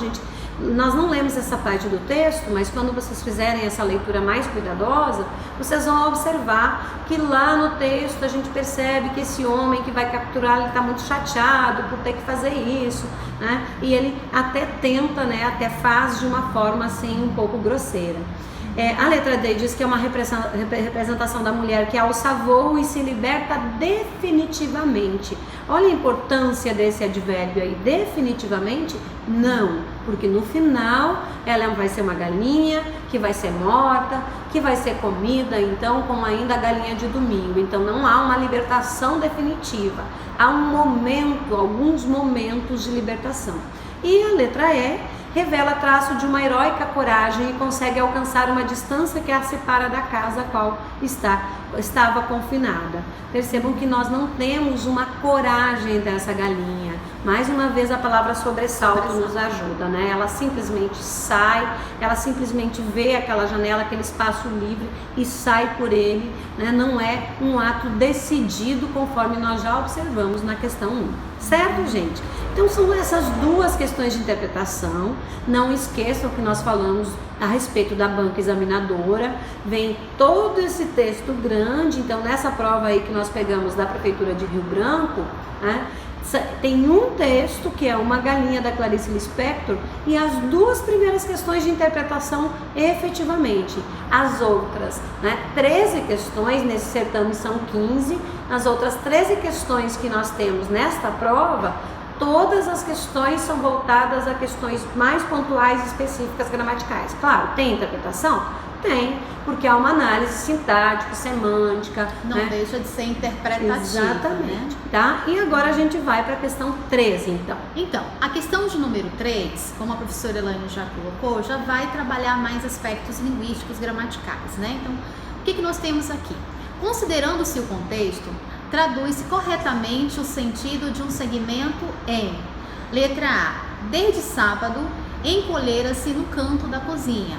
nós não lemos essa parte do texto, mas quando vocês fizerem essa leitura mais cuidadosa, vocês vão observar que lá no texto a gente percebe que esse homem que vai capturar, ele está muito chateado por ter que fazer isso, né? E ele até tenta, né, até faz de uma forma assim um pouco grosseira. A letra D diz que é uma representação da mulher que alça voo e se liberta definitivamente. Olha a importância desse advérbio aí, definitivamente não, porque no final ela vai ser uma galinha que vai ser morta, que vai ser comida, então, como ainda a galinha de domingo. Então não há uma libertação definitiva, há um momento, alguns momentos de libertação. E a letra E revela traço de uma heróica coragem e consegue alcançar uma distância que a separa da casa a qual estava confinada. Percebam que nós não temos uma coragem dessa galinha. Mais uma vez a palavra sobressalto nos ajuda, né? Ela simplesmente sai, ela simplesmente vê aquela janela, aquele espaço livre e sai por ele, né? Não é um ato decidido conforme nós já observamos na questão 1. Certo, gente? Então são essas duas questões de interpretação. Não esqueçam que nós falamos a respeito da banca examinadora. Vem todo esse texto grande. Então nessa prova aí que nós pegamos da Prefeitura de Rio Branco, né, tem um texto que é uma galinha da Clarice Lispector e as duas primeiras questões de interpretação efetivamente. As outras, né, 13 questões, nesse certame são 15, as outras 13 questões que nós temos nesta prova, todas as questões são voltadas a questões mais pontuais e específicas gramaticais. Claro, tem interpretação? Tem, porque há uma análise sintática, semântica. Não, né, deixa de ser interpretativa. Exatamente, né? Tá? E agora a gente vai para a questão 13, então. Então, a questão de número 3, como a professora Elaine já colocou, já vai trabalhar mais aspectos linguísticos, gramaticais, né? Então, o que nós temos aqui? Considerando-se o contexto, traduz-se corretamente o sentido de um segmento em: letra A, desde sábado, encolhera-se no canto da cozinha.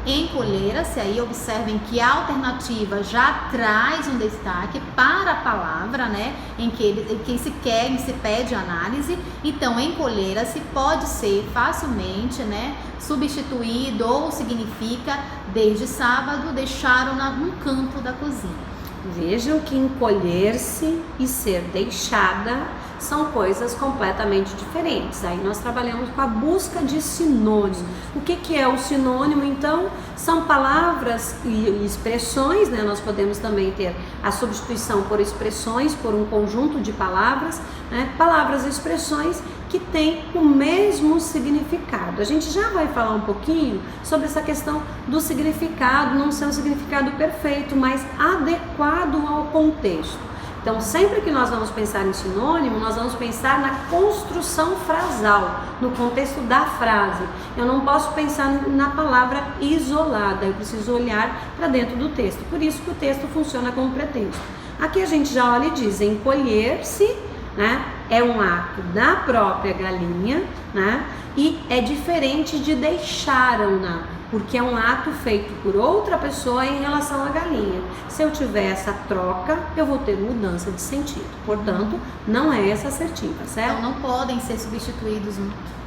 Encolhera-se, aí observem que a alternativa já traz um destaque para a palavra, né, em que se quer, em que se pede análise. Então, encolhera-se pode ser facilmente, né, substituído ou significa desde sábado deixaram-na no canto da cozinha. Vejam que encolher-se e ser deixada são coisas completamente diferentes. Aí nós trabalhamos com a busca de sinônimos. O que é o sinônimo, então? São palavras e expressões, né? Nós podemos também ter a substituição por expressões, por um conjunto de palavras, né? Palavras e expressões que têm o mesmo significado. A gente já vai falar um pouquinho sobre essa questão do significado, não ser um significado perfeito, mas adequado ao contexto. Então, sempre que nós vamos pensar em sinônimo, nós vamos pensar na construção frasal, no contexto da frase. Eu não posso pensar na palavra isolada, eu preciso olhar para dentro do texto. Por isso que o texto funciona como pretexto. Aqui a gente já olha e diz: encolher-se, né, é um ato da própria galinha, né, e é diferente de deixaram-na, porque é um ato feito por outra pessoa em relação à galinha. Se eu tiver essa troca, eu vou ter mudança de sentido. Portanto, não é essa assertiva, certo? Então, não podem ser substituídos,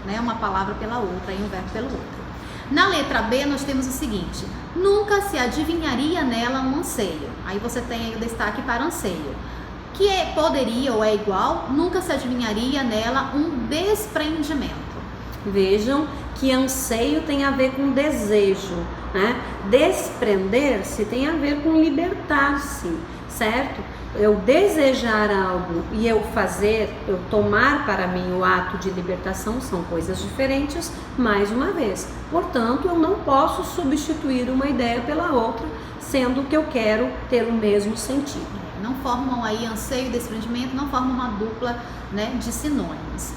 né, uma palavra pela outra e um verbo pelo outro. Na letra B, nós temos o seguinte: nunca se adivinharia nela um anseio. Aí você tem aí o destaque para anseio, que poderia ou é igual, nunca se adivinharia nela um desprendimento. Vejam que anseio tem a ver com desejo, né? Desprender-se tem a ver com libertar-se, certo? Eu desejar algo e eu fazer, eu tomar para mim o ato de libertação são coisas diferentes, mais uma vez. Portanto, eu não posso substituir uma ideia pela outra, sendo que eu quero ter o mesmo sentido. Não formam aí anseio e desprendimento, não formam uma dupla, né, de sinônimos.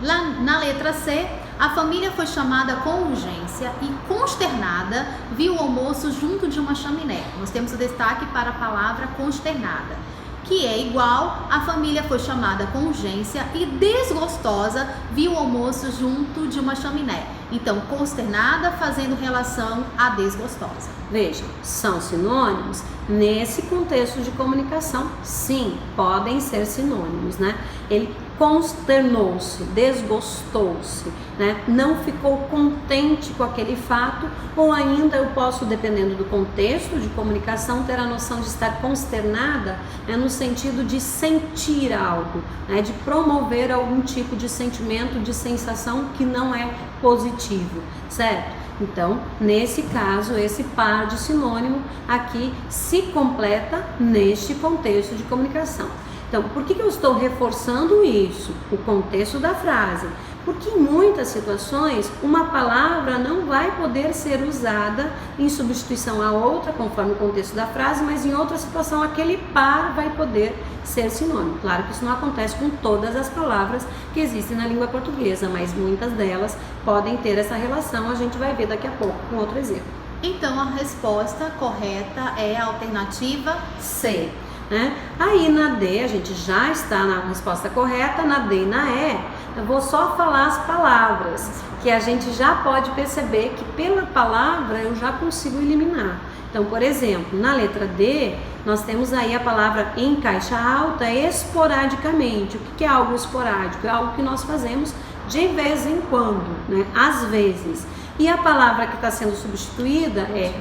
Lá na letra C, a família foi chamada com urgência e, consternada, viu o almoço junto de uma chaminé. Nós temos o destaque para a palavra consternada, que é igual: a família foi chamada com urgência e, desgostosa, viu o almoço junto de uma chaminé. Então, consternada fazendo relação a desgostosa. Vejam, são sinônimos? Nesse contexto de comunicação, sim, podem ser sinônimos, né? Ele consternou-se, desgostou-se, né? Não ficou contente com aquele fato, ou ainda eu posso, dependendo do contexto de comunicação, ter a noção de estar consternada, né, no sentido de sentir algo, né, de promover algum tipo de sentimento, de sensação que não é positivo, certo? Então, nesse caso, esse par de sinônimo aqui se completa neste contexto de comunicação. Então, por que eu estou reforçando isso? O contexto da frase. Porque em muitas situações, uma palavra não vai poder ser usada em substituição a outra, conforme o contexto da frase, mas em outra situação aquele par vai poder ser sinônimo. Claro que isso não acontece com todas as palavras que existem na língua portuguesa, mas muitas delas podem ter essa relação, a gente vai ver daqui a pouco com outro exemplo. Então, a resposta correta é a alternativa C. Né? Aí na D, a gente já está na resposta correta, na D e na E, eu vou só falar as palavras, que a gente já pode perceber que pela palavra eu já consigo eliminar. Então, por exemplo, na letra D, nós temos aí a palavra em caixa alta esporadicamente. O que é algo esporádico? É algo que nós fazemos de vez em quando, né? Às vezes. E a palavra que está sendo substituída é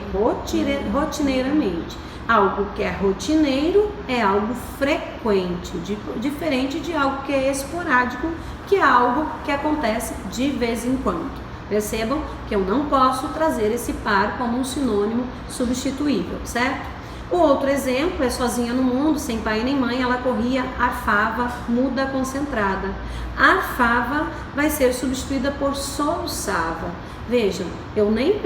rotineiramente. Algo que é rotineiro é algo frequente, diferente de algo que é esporádico, que é algo que acontece de vez em quando. Percebam que eu não posso trazer esse par como um sinônimo substituível, certo? O outro exemplo é sozinha no mundo, sem pai nem mãe, ela corria, arfava, muda, concentrada. Arfava vai ser substituída por soluçava. Vejam, eu nem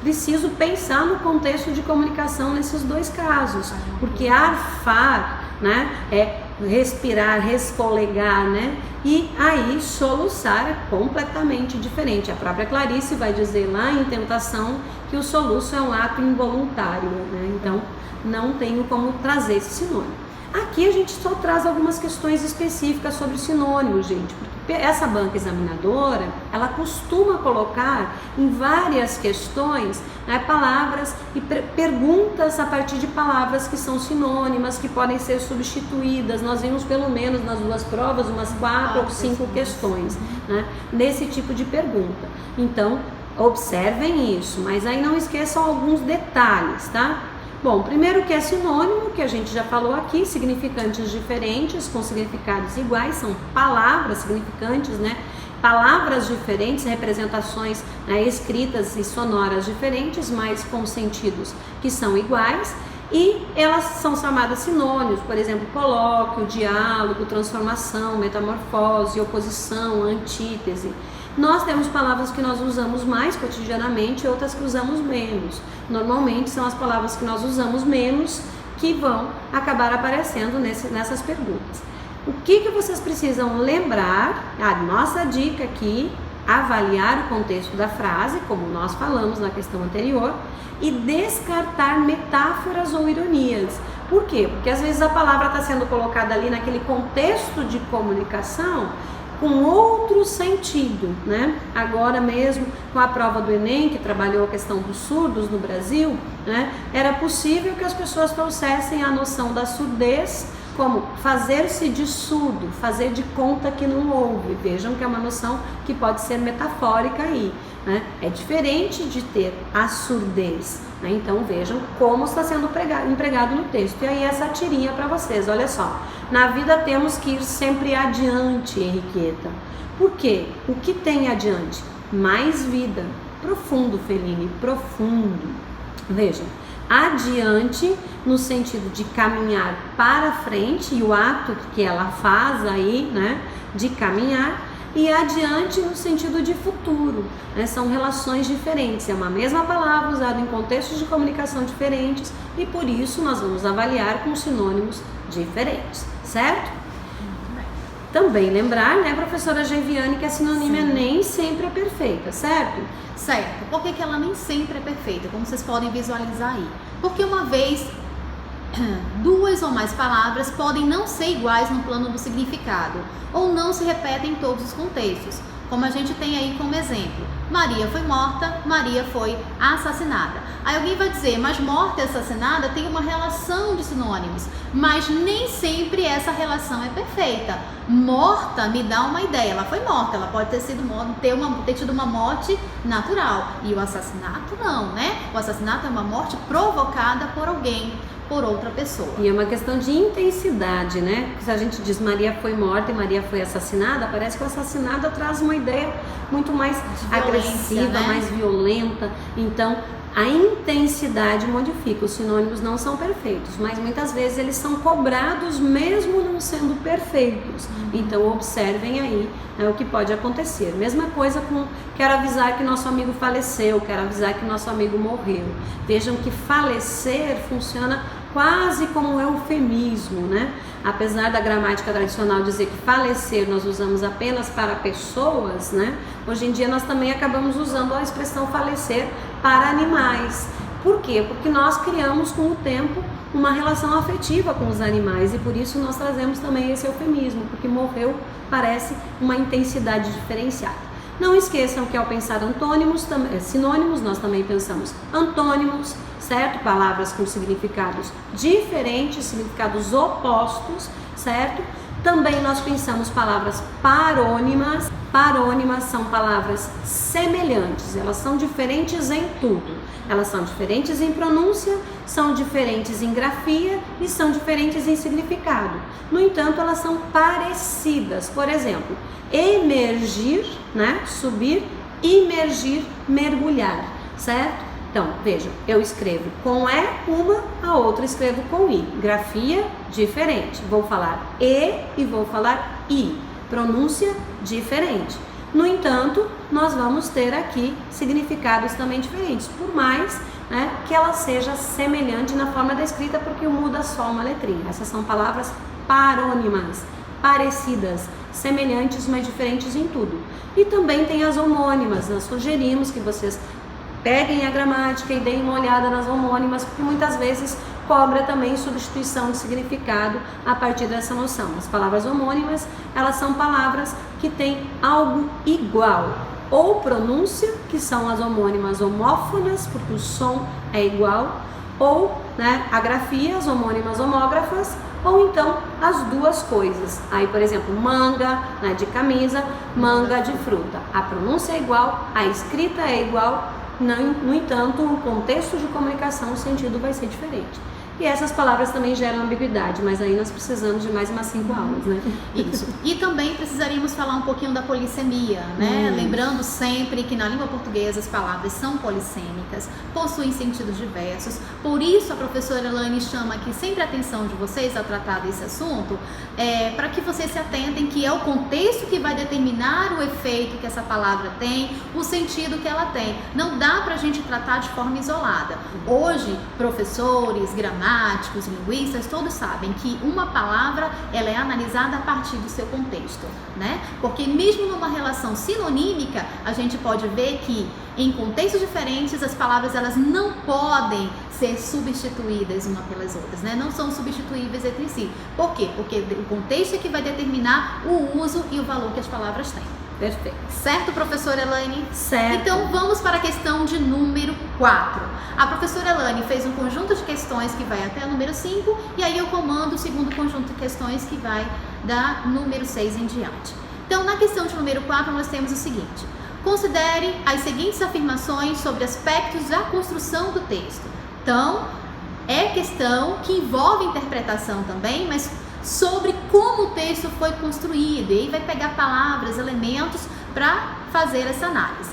preciso pensar no contexto de comunicação nesses dois casos, porque arfar, né, é respirar, resfolegar, né, e aí soluçar é completamente diferente. A própria Clarice vai dizer lá em Tentação que o soluço é um ato involuntário, né, então não tenho como trazer esse sinônimo. Aqui a gente só traz algumas questões específicas sobre sinônimos, gente, porque essa banca examinadora, ela costuma colocar em várias questões, né, palavras e perguntas a partir de palavras que são sinônimas, que podem ser substituídas. Nós vimos pelo menos nas 2 provas umas 4 ou 5 questões, né, desse tipo de pergunta. Então, observem isso, mas aí não esqueçam alguns detalhes, tá? Bom, primeiro que é sinônimo, que a gente já falou aqui, significantes diferentes com significados iguais, são palavras significantes, né? Palavras diferentes, representações, né, escritas e sonoras diferentes, mas com sentidos que são iguais, e elas são chamadas sinônimos, por exemplo, colóquio, diálogo, transformação, metamorfose, oposição, antítese. Nós temos palavras que nós usamos mais cotidianamente e outras que usamos menos. Normalmente são as palavras que nós usamos menos que vão acabar aparecendo nessas perguntas. O que vocês precisam lembrar? A nossa dica aqui, avaliar o contexto da frase, como nós falamos na questão anterior, e descartar metáforas ou ironias. Por quê? Porque às vezes a palavra está sendo colocada ali naquele contexto de comunicação com outro sentido, né? Agora mesmo, com a prova do Enem, que trabalhou a questão dos surdos no Brasil, né? Era possível que as pessoas trouxessem a noção da surdez como fazer-se de surdo, fazer de conta que não ouve. Vejam que é uma noção que pode ser metafórica aí, né? É diferente de ter a surdez, né? Então vejam como está sendo empregado no texto. E aí essa tirinha para vocês, olha só. Na vida temos que ir sempre adiante, Henriqueta. Por quê? O que tem adiante? Mais vida. Profundo, Feline, profundo. Vejam, adiante no sentido de caminhar para frente, e o ato que ela faz aí, né, de caminhar, e adiante no sentido de futuro, né? São relações diferentes, é uma mesma palavra usada em contextos de comunicação diferentes, e por isso nós vamos avaliar com sinônimos diferentes, certo? Também lembrar, né, professora Geviane, que a sinonímia nem sempre é perfeita, certo? Certo. Por que ela nem sempre é perfeita? Como vocês podem visualizar aí. Porque uma vez, 2 ou mais palavras podem não ser iguais no plano do significado, ou não se repetem em todos os contextos. Como a gente tem aí como exemplo, Maria foi morta, Maria foi assassinada. Aí alguém vai dizer, mas morta e assassinada tem uma relação de sinônimos, mas nem sempre essa relação é perfeita. Morta me dá uma ideia, ela foi morta, ela pode ter tido uma morte natural, e o assassinato não, né? O assassinato é uma morte provocada por alguém, por outra pessoa. E é uma questão de intensidade, né? Se a gente diz Maria foi morta e Maria foi assassinada, parece que o assassinado traz uma ideia muito mais agressiva, né? Mais violenta. Então, a intensidade modifica. Os sinônimos não são perfeitos, mas muitas vezes eles são cobrados mesmo não sendo perfeitos. Então, observem aí, né, o que pode acontecer. Mesma coisa com quero avisar que nosso amigo faleceu, quero avisar que nosso amigo morreu. Vejam que falecer funciona quase como um eufemismo, né? Apesar da gramática tradicional dizer que falecer nós usamos apenas para pessoas, né? Hoje em dia nós também acabamos usando a expressão falecer para animais. Por quê? Porque nós criamos com o tempo uma relação afetiva com os animais, e por isso nós trazemos também esse eufemismo, porque morreu parece uma intensidade diferenciada. Não esqueçam que ao pensar sinônimos, nós também pensamos antônimos, certo? Palavras com significados diferentes, significados opostos, certo? Também nós pensamos palavras parônimas. Parônimas são palavras semelhantes, elas são diferentes em tudo. Elas são diferentes em pronúncia, são diferentes em grafia e são diferentes em significado. No entanto, elas são parecidas. Por exemplo, emergir, né? Subir, imergir, mergulhar, certo? Então, vejam, eu escrevo com E uma, a outra escrevo com I. Grafia diferente. Vou falar E vou falar I. Pronúncia diferente. No entanto, nós vamos ter aqui significados também diferentes, por mais, né, que ela seja semelhante na forma da escrita, porque muda só uma letrinha. Essas são palavras parônimas, parecidas, semelhantes, mas diferentes em tudo. E também tem as homônimas. Nós sugerimos que vocês peguem a gramática e deem uma olhada nas homônimas, porque muitas vezes cobra também substituição de significado a partir dessa noção. As palavras homônimas, elas são palavras que têm algo igual, ou pronúncia, que são as homônimas homófonas, porque o som é igual, ou, né, a grafia, as homônimas homógrafas, ou então as duas coisas. Aí, por exemplo, manga, né, de camisa, manga de fruta. A pronúncia é igual, a escrita é igual, no entanto, o contexto de comunicação, o sentido vai ser diferente. E essas palavras também geram ambiguidade, mas aí nós precisamos de mais umas 5 aulas, né? Isso. E também precisaríamos falar um pouquinho da polissemia, né? Lembrando sempre que na língua portuguesa as palavras são polissêmicas, possuem sentidos diversos. Por isso a professora Elaine chama aqui sempre a atenção de vocês a tratar desse assunto, para que vocês se atentem que é o contexto que vai determinar o efeito que essa palavra tem, o sentido que ela tem. Não dá pra gente tratar de forma isolada. Hoje, professores, gramáticos, linguistas, todos sabem que uma palavra ela é analisada a partir do seu contexto, né? Porque mesmo numa relação sinonímica, a gente pode ver que em contextos diferentes as palavras elas não podem ser substituídas uma pelas outras, né? Não são substituíveis entre si. Por quê? Porque o contexto é que vai determinar o uso e o valor que as palavras têm. Perfeito. Certo, professora Elaine? Certo. Então vamos para a questão de número 4. A professora Elaine fez um conjunto de questões que vai até o número 5 e aí eu comando o segundo conjunto de questões que vai da número 6 em diante. Então na questão de número 4 nós temos o seguinte: considere as seguintes afirmações sobre aspectos da construção do texto. Então é questão que envolve interpretação também, mas sobre como o texto foi construído, e aí vai pegar palavras, elementos para fazer essa análise.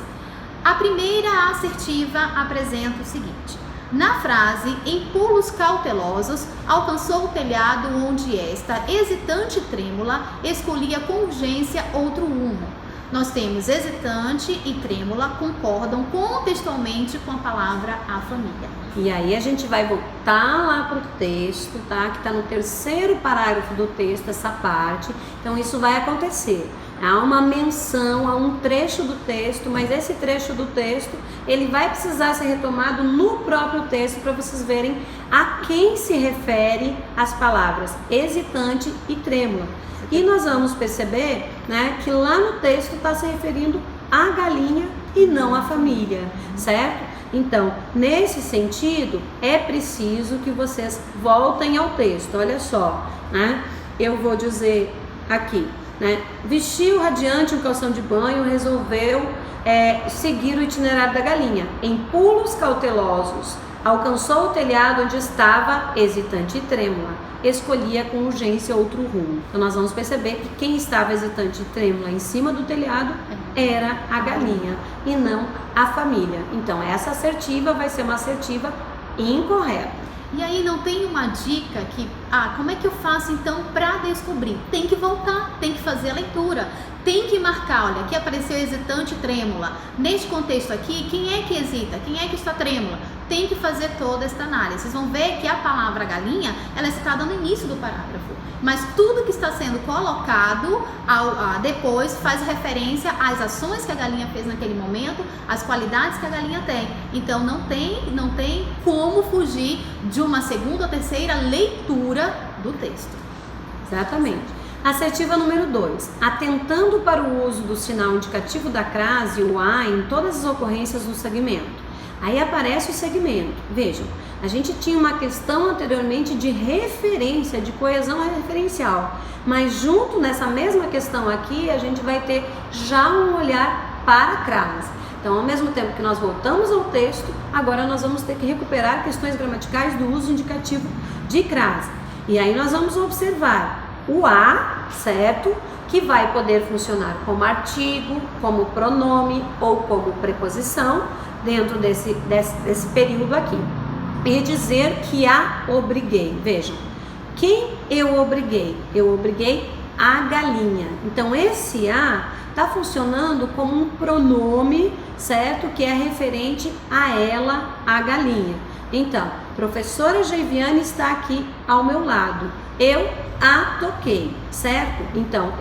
A primeira assertiva apresenta o seguinte: na frase, em pulos cautelosos, alcançou o telhado onde esta, hesitante e trêmula, escolhia com urgência outro rumo. Nós temos hesitante e trêmula concordam contextualmente com a palavra a família. E aí a gente vai voltar lá para o texto, tá? Que está no terceiro parágrafo do texto, essa parte. Então isso vai acontecer. Há uma menção a um trecho do texto, mas esse trecho do texto, ele vai precisar ser retomado no próprio texto para vocês verem a quem se refere as palavras hesitante e trêmula. E nós vamos perceber, né, que lá no texto está se referindo à galinha e não à família, certo? Então, nesse sentido, é preciso que vocês voltem ao texto. Olha só, né? Eu vou dizer aqui, né? Vestiu radiante um calção de banho, resolveu seguir o itinerário da galinha. Em pulos cautelosos, alcançou o telhado onde estava, hesitante e trêmula. Escolhia com urgência outro rumo. Então nós vamos perceber que quem estava hesitante e trêmula em cima do telhado era a galinha e não a família. Então essa assertiva vai ser uma assertiva incorreta. E aí não tem uma dica que, como é que eu faço então para descobrir? Tem que voltar, tem que fazer a leitura, tem que marcar, olha, aqui apareceu hesitante e trêmula. Neste contexto aqui, quem é que hesita? Quem é que está trêmula? Tem que fazer toda esta análise. Vocês vão ver que a palavra galinha, ela está no início do parágrafo, mas tudo que está sendo colocado depois faz referência às ações que a galinha fez naquele momento, às qualidades que a galinha tem. Então não tem como fugir de uma segunda ou terceira leitura do texto. Exatamente. Assertiva número 2. Atentando para o uso do sinal indicativo da crase, o a, em todas as ocorrências do segmento. Aí aparece o segmento. Vejam, a gente tinha uma questão anteriormente de referência, de coesão referencial. Mas junto nessa mesma questão aqui, a gente vai ter já um olhar para a crase. Então, ao mesmo tempo que nós voltamos ao texto, agora nós vamos ter que recuperar questões gramaticais do uso indicativo de crase. E aí nós vamos observar o a, certo? Que vai poder funcionar como artigo, como pronome ou como preposição dentro desse período aqui. E dizer que a obriguei. Vejam, quem eu obriguei? Eu obriguei a galinha. Então esse a está funcionando como um pronome, certo? Que é referente a ela, a galinha. Então, professora Geiviane está aqui ao meu lado. Eu a toquei, certo? Então,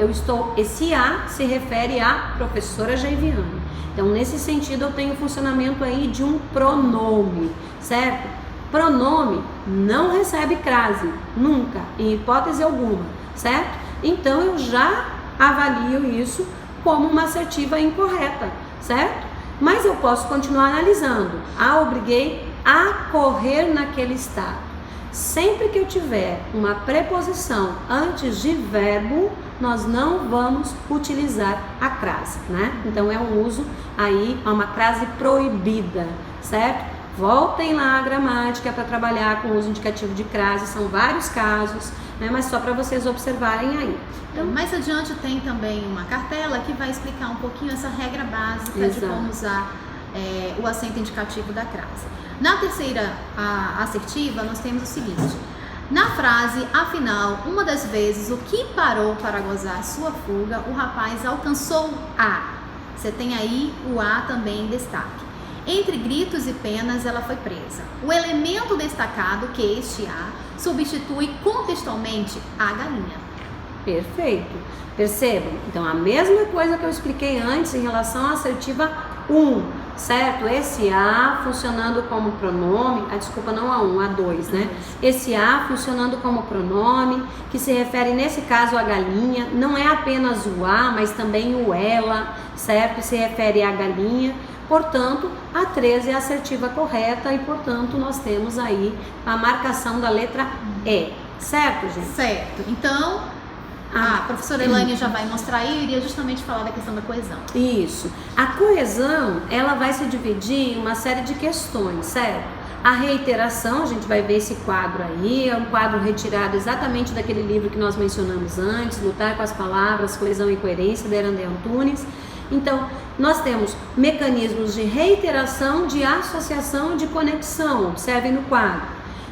esse a se refere à professora Geiviane. Então, nesse sentido, eu tenho o funcionamento aí de um pronome, certo? Pronome não recebe crase, nunca, em hipótese alguma, certo? Então eu já avalio isso como uma assertiva incorreta, certo? Mas eu posso continuar analisando. A obriguei a correr naquele estado. Sempre que eu tiver uma preposição antes de verbo, nós não vamos utilizar a crase, né? Então é um uso aí, é uma crase proibida, certo? Voltem lá a gramática para trabalhar com o uso indicativo de crase, são vários casos, né? Mas só para vocês observarem aí. Então, mais adiante tem também uma cartela que vai explicar um pouquinho essa regra básica de como usar o acento indicativo da crase. Na terceira assertiva, nós temos o seguinte: na frase, afinal, uma das vezes o que parou para gozar sua fuga, o rapaz alcançou a. Você tem aí o a também em destaque. Entre gritos e penas, ela foi presa. O elemento destacado, que é este a, substitui contextualmente a galinha. Perfeito. Percebam? Então, a mesma coisa que eu expliquei antes em relação à assertiva 1, certo? Esse a funcionando como pronome, desculpa, não a 1, a 2, né? Esse a funcionando como pronome, que se refere nesse caso à galinha, não é apenas o a, mas também o ela, certo? Se refere à galinha. Portanto, a 13 é a assertiva correta e, portanto, nós temos aí a marcação da letra E, certo, gente? Certo. Então, a professora Elaine já vai mostrar aí, eu iria justamente falar da questão da coesão. Isso. A coesão, ela vai se dividir em uma série de questões, certo? A reiteração, a gente vai ver esse quadro aí, é um quadro retirado exatamente daquele livro que nós mencionamos antes, Lutar com as Palavras, Coesão e Coerência, da Erandê Antunes. Então, nós temos mecanismos de reiteração, de associação e de conexão, observem no quadro.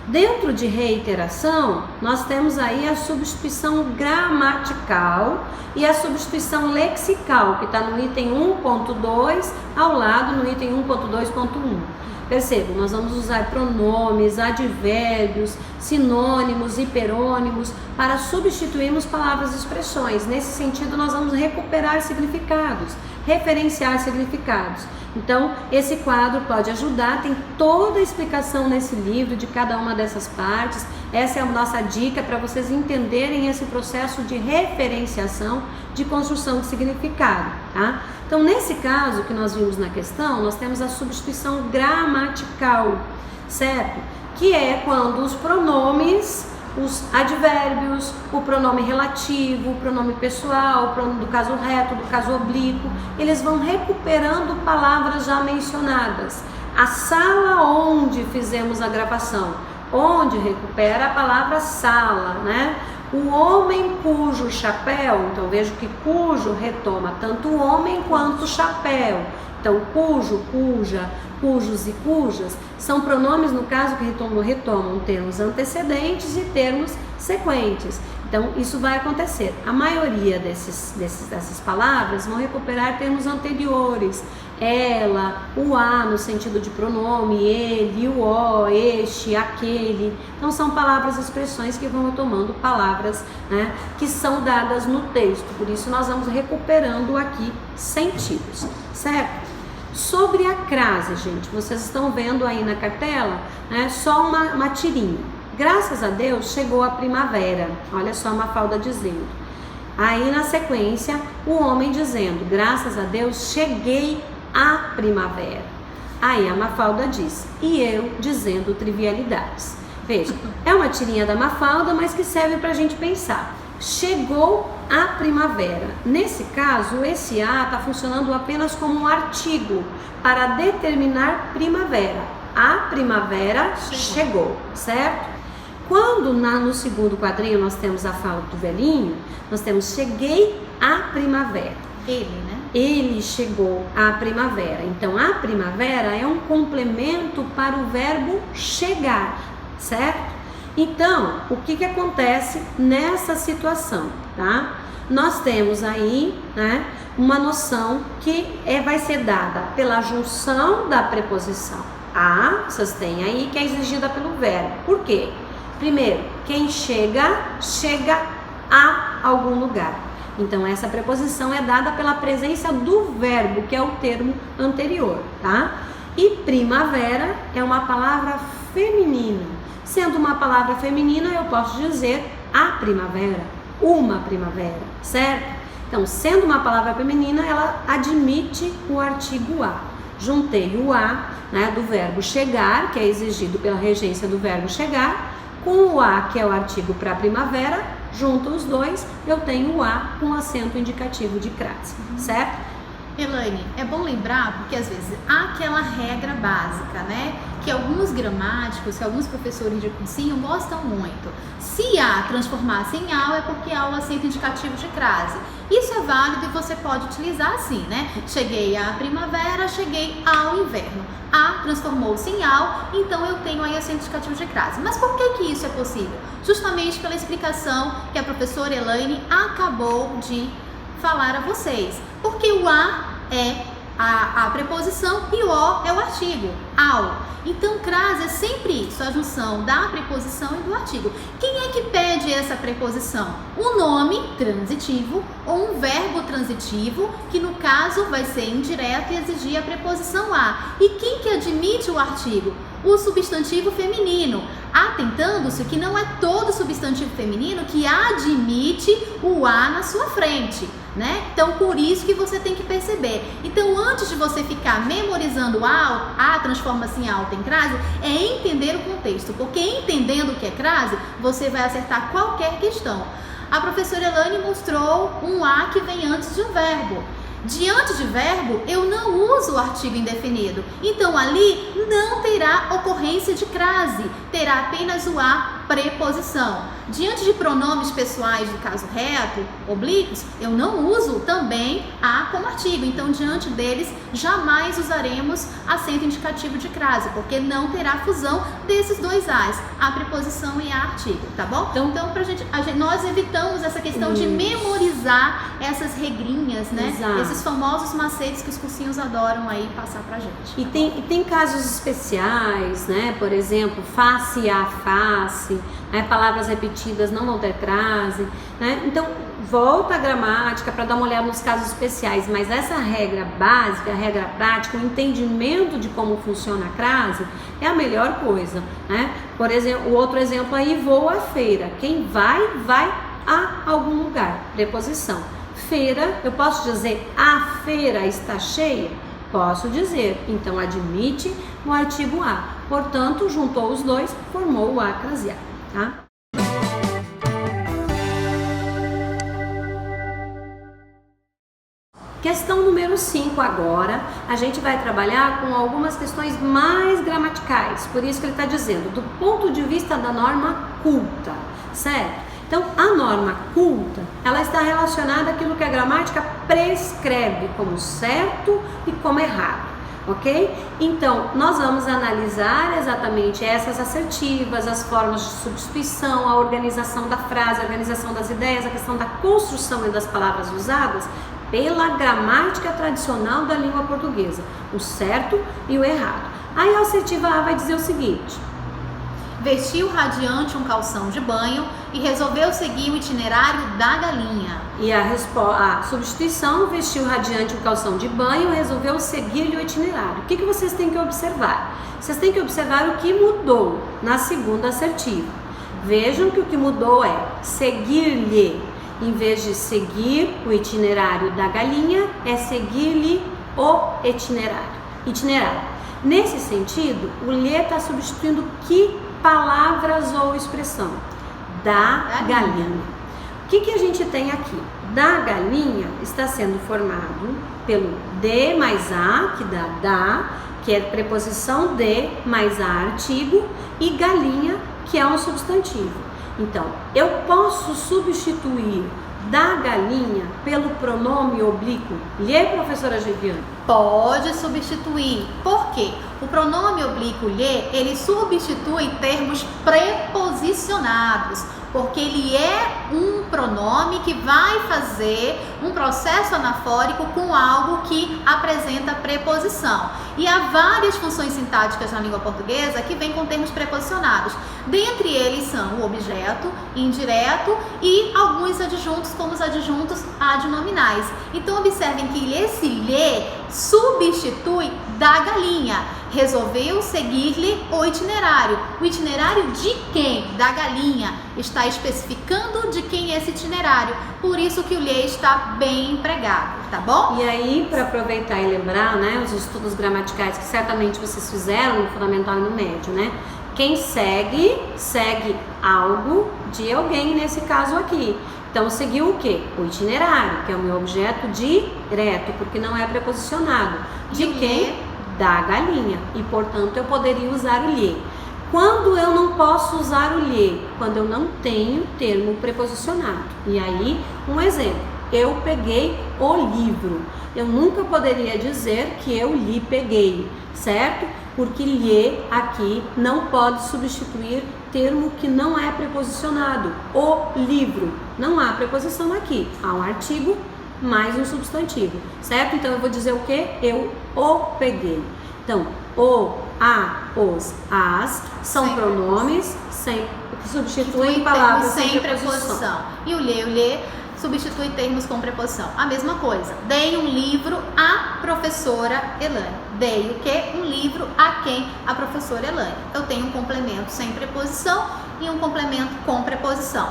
Dentro de reiteração, nós temos aí a substituição gramatical e a substituição lexical, que está no item 1.2, ao lado no item 1.2.1. Percebam, nós vamos usar pronomes, advérbios, sinônimos, hiperônimos para substituirmos palavras e expressões. Nesse sentido, nós vamos recuperar significados, referenciar significados. Então, esse quadro pode ajudar, tem toda a explicação nesse livro de cada uma dessas partes. Essa é a nossa dica para vocês entenderem esse processo de referenciação, de construção de significado, tá? Então, nesse caso que nós vimos na questão, nós temos a substituição gramatical, certo? Que é quando os pronomes, os advérbios, o pronome relativo, o pronome pessoal, o pronome do caso reto, do caso oblíquo, eles vão recuperando palavras já mencionadas. A sala onde fizemos a gravação, onde recupera a palavra sala, né? O homem cujo chapéu, então vejo que cujo retoma tanto o homem quanto o chapéu. Então, cujo, cuja, cujos e cujas são pronomes, no caso, que retomam termos antecedentes e termos sequentes. Então, isso vai acontecer. A maioria dessas palavras vão recuperar termos anteriores. Ela, o a no sentido de pronome, ele, o ó, este, aquele. Então, são palavras e expressões que vão retomando palavras, né, que são dadas no texto. Por isso, nós vamos recuperando aqui sentidos, certo? Sobre a crase, gente, vocês estão vendo aí na cartela, né, só uma tirinha. Graças a Deus chegou a primavera. Olha só a Mafalda dizendo. Aí na sequência, o homem dizendo: graças a Deus cheguei à primavera. Aí a Mafalda diz: e eu dizendo trivialidades. Veja, é uma tirinha da Mafalda, mas que serve para a gente pensar. Chegou a primavera. Nesse caso, esse a está funcionando apenas como um artigo para determinar primavera. A primavera chegou, certo? Quando no segundo quadrinho nós temos a fala do velhinho, nós temos cheguei à primavera. Ele, né? Ele chegou à primavera. Então, a primavera é um complemento para o verbo chegar, certo? Então, o que acontece nessa situação, tá? Nós temos aí, né, uma noção que vai ser dada pela junção da preposição a, vocês têm aí, que é exigida pelo verbo. Por quê? Primeiro, quem chega a algum lugar. Então, essa preposição é dada pela presença do verbo, que é o termo anterior, tá? E primavera é uma palavra feminina. Sendo uma palavra feminina, eu posso dizer a primavera, uma primavera, certo? Então, sendo uma palavra feminina, ela admite o artigo a. Juntei o a, né, do verbo chegar, que é exigido pela regência do verbo chegar, com o a, que é o artigo para primavera, junto os dois, eu tenho o a com acento indicativo de crase, certo? Elaine, é bom lembrar, porque às vezes há aquela regra básica, né? Que alguns gramáticos, que alguns professores de cursinho gostam muito. Se a transformar-se em ao, é porque há o acento indicativo de crase. Isso é válido e você pode utilizar assim, né? Cheguei à primavera, cheguei ao inverno. A transformou-se em ao, então eu tenho aí acento indicativo de crase. Mas por que isso é possível? Justamente pela explicação que a professora Elaine acabou de falar a vocês. Porque o a é a preposição e o o é o artigo, ao. Então, crase é sempre isso, a junção da preposição e do artigo. Quem é que pede essa preposição? Um nome transitivo ou um verbo transitivo, que no caso vai ser indireto e exigir a preposição a. E quem que admite o artigo? O substantivo feminino, atentando-se que não é todo substantivo feminino que admite o a na sua frente, né? Então, por isso que você tem que perceber. Então, antes de você ficar memorizando a transforma-se em ao tem crase, é entender o contexto, porque entendendo o que é crase, você vai acertar qualquer questão. A professora Elaine mostrou um a que vem antes de um verbo. Diante de verbo, eu não uso o artigo indefinido. Então, ali não terá ocorrência de crase, terá apenas o a preposição. Diante de pronomes pessoais do caso reto, oblíquos, eu não uso também a como artigo. Então, diante deles, jamais usaremos acento indicativo de crase, porque não terá fusão desses dois as, a preposição e a artigo, tá bom? Então nós evitamos essa questão de memorizar essas regrinhas, né? Exato. Esses famosos macetes que os cursinhos adoram aí passar pra gente. E tem casos especiais, né? Por exemplo, face a face, né? Palavras repetidas não vão ter crase, né? Então, volta à gramática para dar uma olhada nos casos especiais, mas essa regra básica, a regra prática, o entendimento de como funciona a crase é a melhor coisa, né? Por exemplo, o outro exemplo aí, vou à feira. Quem vai a algum lugar. Preposição. Feira, eu posso dizer a feira está cheia? Posso dizer. Então, admite o artigo a. Portanto, juntou os dois, formou o a craseado, tá? Questão número 5 agora, a gente vai trabalhar com algumas questões mais gramaticais, por isso que ele está dizendo, do ponto de vista da norma culta, certo? Então, a norma culta, ela está relacionada àquilo que a gramática prescreve como certo e como errado, ok? Então, nós vamos analisar exatamente essas assertivas, as formas de substituição, a organização da frase, a organização das ideias, a questão da construção e das palavras usadas, pela gramática tradicional da língua portuguesa, o certo e o errado. Aí a assertiva A vai dizer o seguinte: vestiu radiante um calção de banho e resolveu seguir o itinerário da galinha. E a substituição, vestiu radiante um calção de banho e resolveu seguir-lhe o itinerário. O que vocês têm que observar? Vocês têm que observar o que mudou na segunda assertiva. Vejam que o que mudou é seguir-lhe. Em vez de seguir o itinerário da galinha, é seguir-lhe o itinerário. Nesse sentido, o lhe está substituindo que palavras ou expressão? Da galinha. O que a gente tem aqui? Da galinha está sendo formado pelo de mais a, que dá da, que é preposição de mais a artigo, e galinha, que é um substantivo. Então, eu posso substituir da galinha pelo pronome oblíquo lhe, professora Geviane? Pode substituir. Por quê? O pronome oblíquo lhe, ele substitui termos preposicionados, porque ele é um pronome que vai fazer um processo anafórico com algo que apresenta preposição. E há várias funções sintáticas na língua portuguesa que vêm com termos preposicionados. Dentre eles são o objeto, indireto e alguns adjuntos, como os adjuntos adnominais. Então observem que esse lhe substitui da galinha. Resolveu seguir-lhe o itinerário. O itinerário de quem? Da galinha. Está especificando de quem é esse itinerário. Por isso que o lhe está bem empregado, tá bom? E aí, para aproveitar e lembrar, né, os estudos gramaticais que certamente vocês fizeram no fundamental e no médio, né? Quem segue, segue algo de alguém nesse caso aqui. Então, seguiu o quê? O itinerário, que é o meu objeto direto, porque não é preposicionado. De quem? Da galinha. E, portanto, eu poderia usar o lhe. Quando eu não posso usar o lhe? Quando eu não tenho termo preposicionado. E aí, um exemplo. Eu peguei o livro. Eu nunca poderia dizer que eu lhe peguei, certo? Porque lhe aqui não pode substituir termo que não é preposicionado. O livro. Não há preposição aqui. Há um artigo mais um substantivo, certo? Então eu vou dizer o que? Eu o peguei. Então, o, a, os, as são sem pronomes que substituem palavras sem preposição. E o lhe substitui termos com preposição. A mesma coisa. Dei um livro à professora Elaine. Dei o quê? Um livro a quem? A professora Elaine. Eu tenho um complemento sem preposição e um complemento com preposição.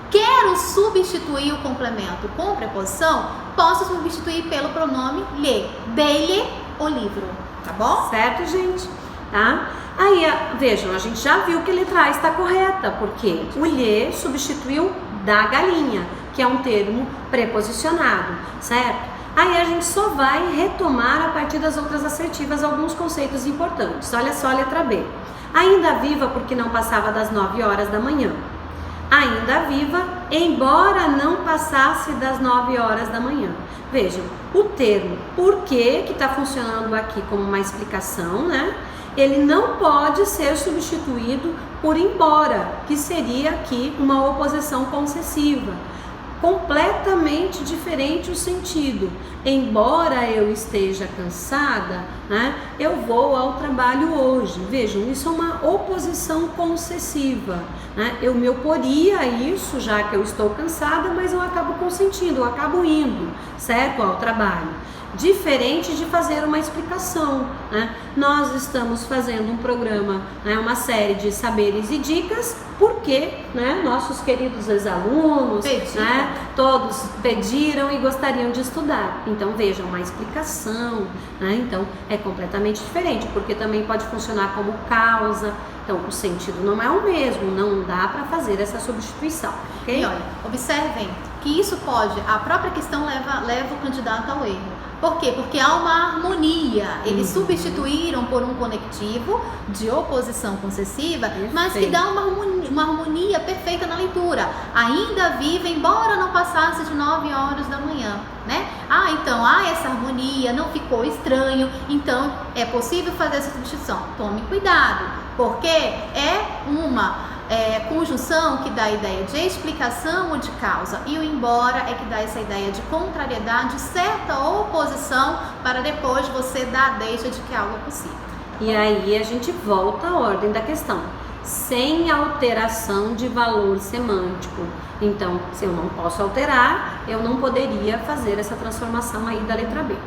Quero substituir o complemento com preposição, posso substituir pelo pronome lhe. Dei-lhe o livro, tá bom? Certo, gente? Tá? Aí, vejam, a gente já viu que a letra A está correta, porque o lhe substituiu da galinha, que é um termo preposicionado, certo? Aí a gente só vai retomar a partir das outras assertivas alguns conceitos importantes. Olha só a letra B. Ainda viva porque não passava das 9 horas da manhã. Ainda viva, embora não passasse das 9 horas da manhã. Vejam, o termo porque, que está funcionando aqui como uma explicação, né? Ele não pode ser substituído por embora, que seria aqui uma oposição concessiva. Completamente diferente o sentido. Embora eu esteja cansada, né, eu vou ao trabalho hoje. Vejam, isso é uma oposição concessiva, né? Eu me oporia a isso, já que eu estou cansada, mas eu acabo consentindo, eu acabo indo, certo, ao trabalho. Diferente de fazer uma explicação, né? Nós estamos fazendo um programa, né, uma série de saberes e dicas, porque, né, nossos queridos ex-alunos, né, todos pediram e gostariam de estudar. Então vejam, uma explicação, né? Então é completamente diferente, porque também pode funcionar como causa. Então o sentido não é o mesmo, não dá para fazer essa substituição, ok? E olha, observem que isso pode, a própria questão leva o candidato ao erro. Por quê? Porque há uma harmonia. Eles substituíram por um conectivo de oposição concessiva, mas que dá uma harmonia perfeita na leitura. Ainda viva, embora não passasse de 9 horas da manhã, né? Então há essa harmonia, não ficou estranho, então é possível fazer essa substituição. Tome cuidado, porque é uma conjunção que dá a ideia de explicação ou de causa, e o embora é que dá essa ideia de contrariedade, certa oposição, para depois você dar a deixa de que algo é possível. E aí a gente volta à ordem da questão, sem alteração de valor semântico. Então, se eu não posso alterar, eu não poderia fazer essa transformação aí da letra B.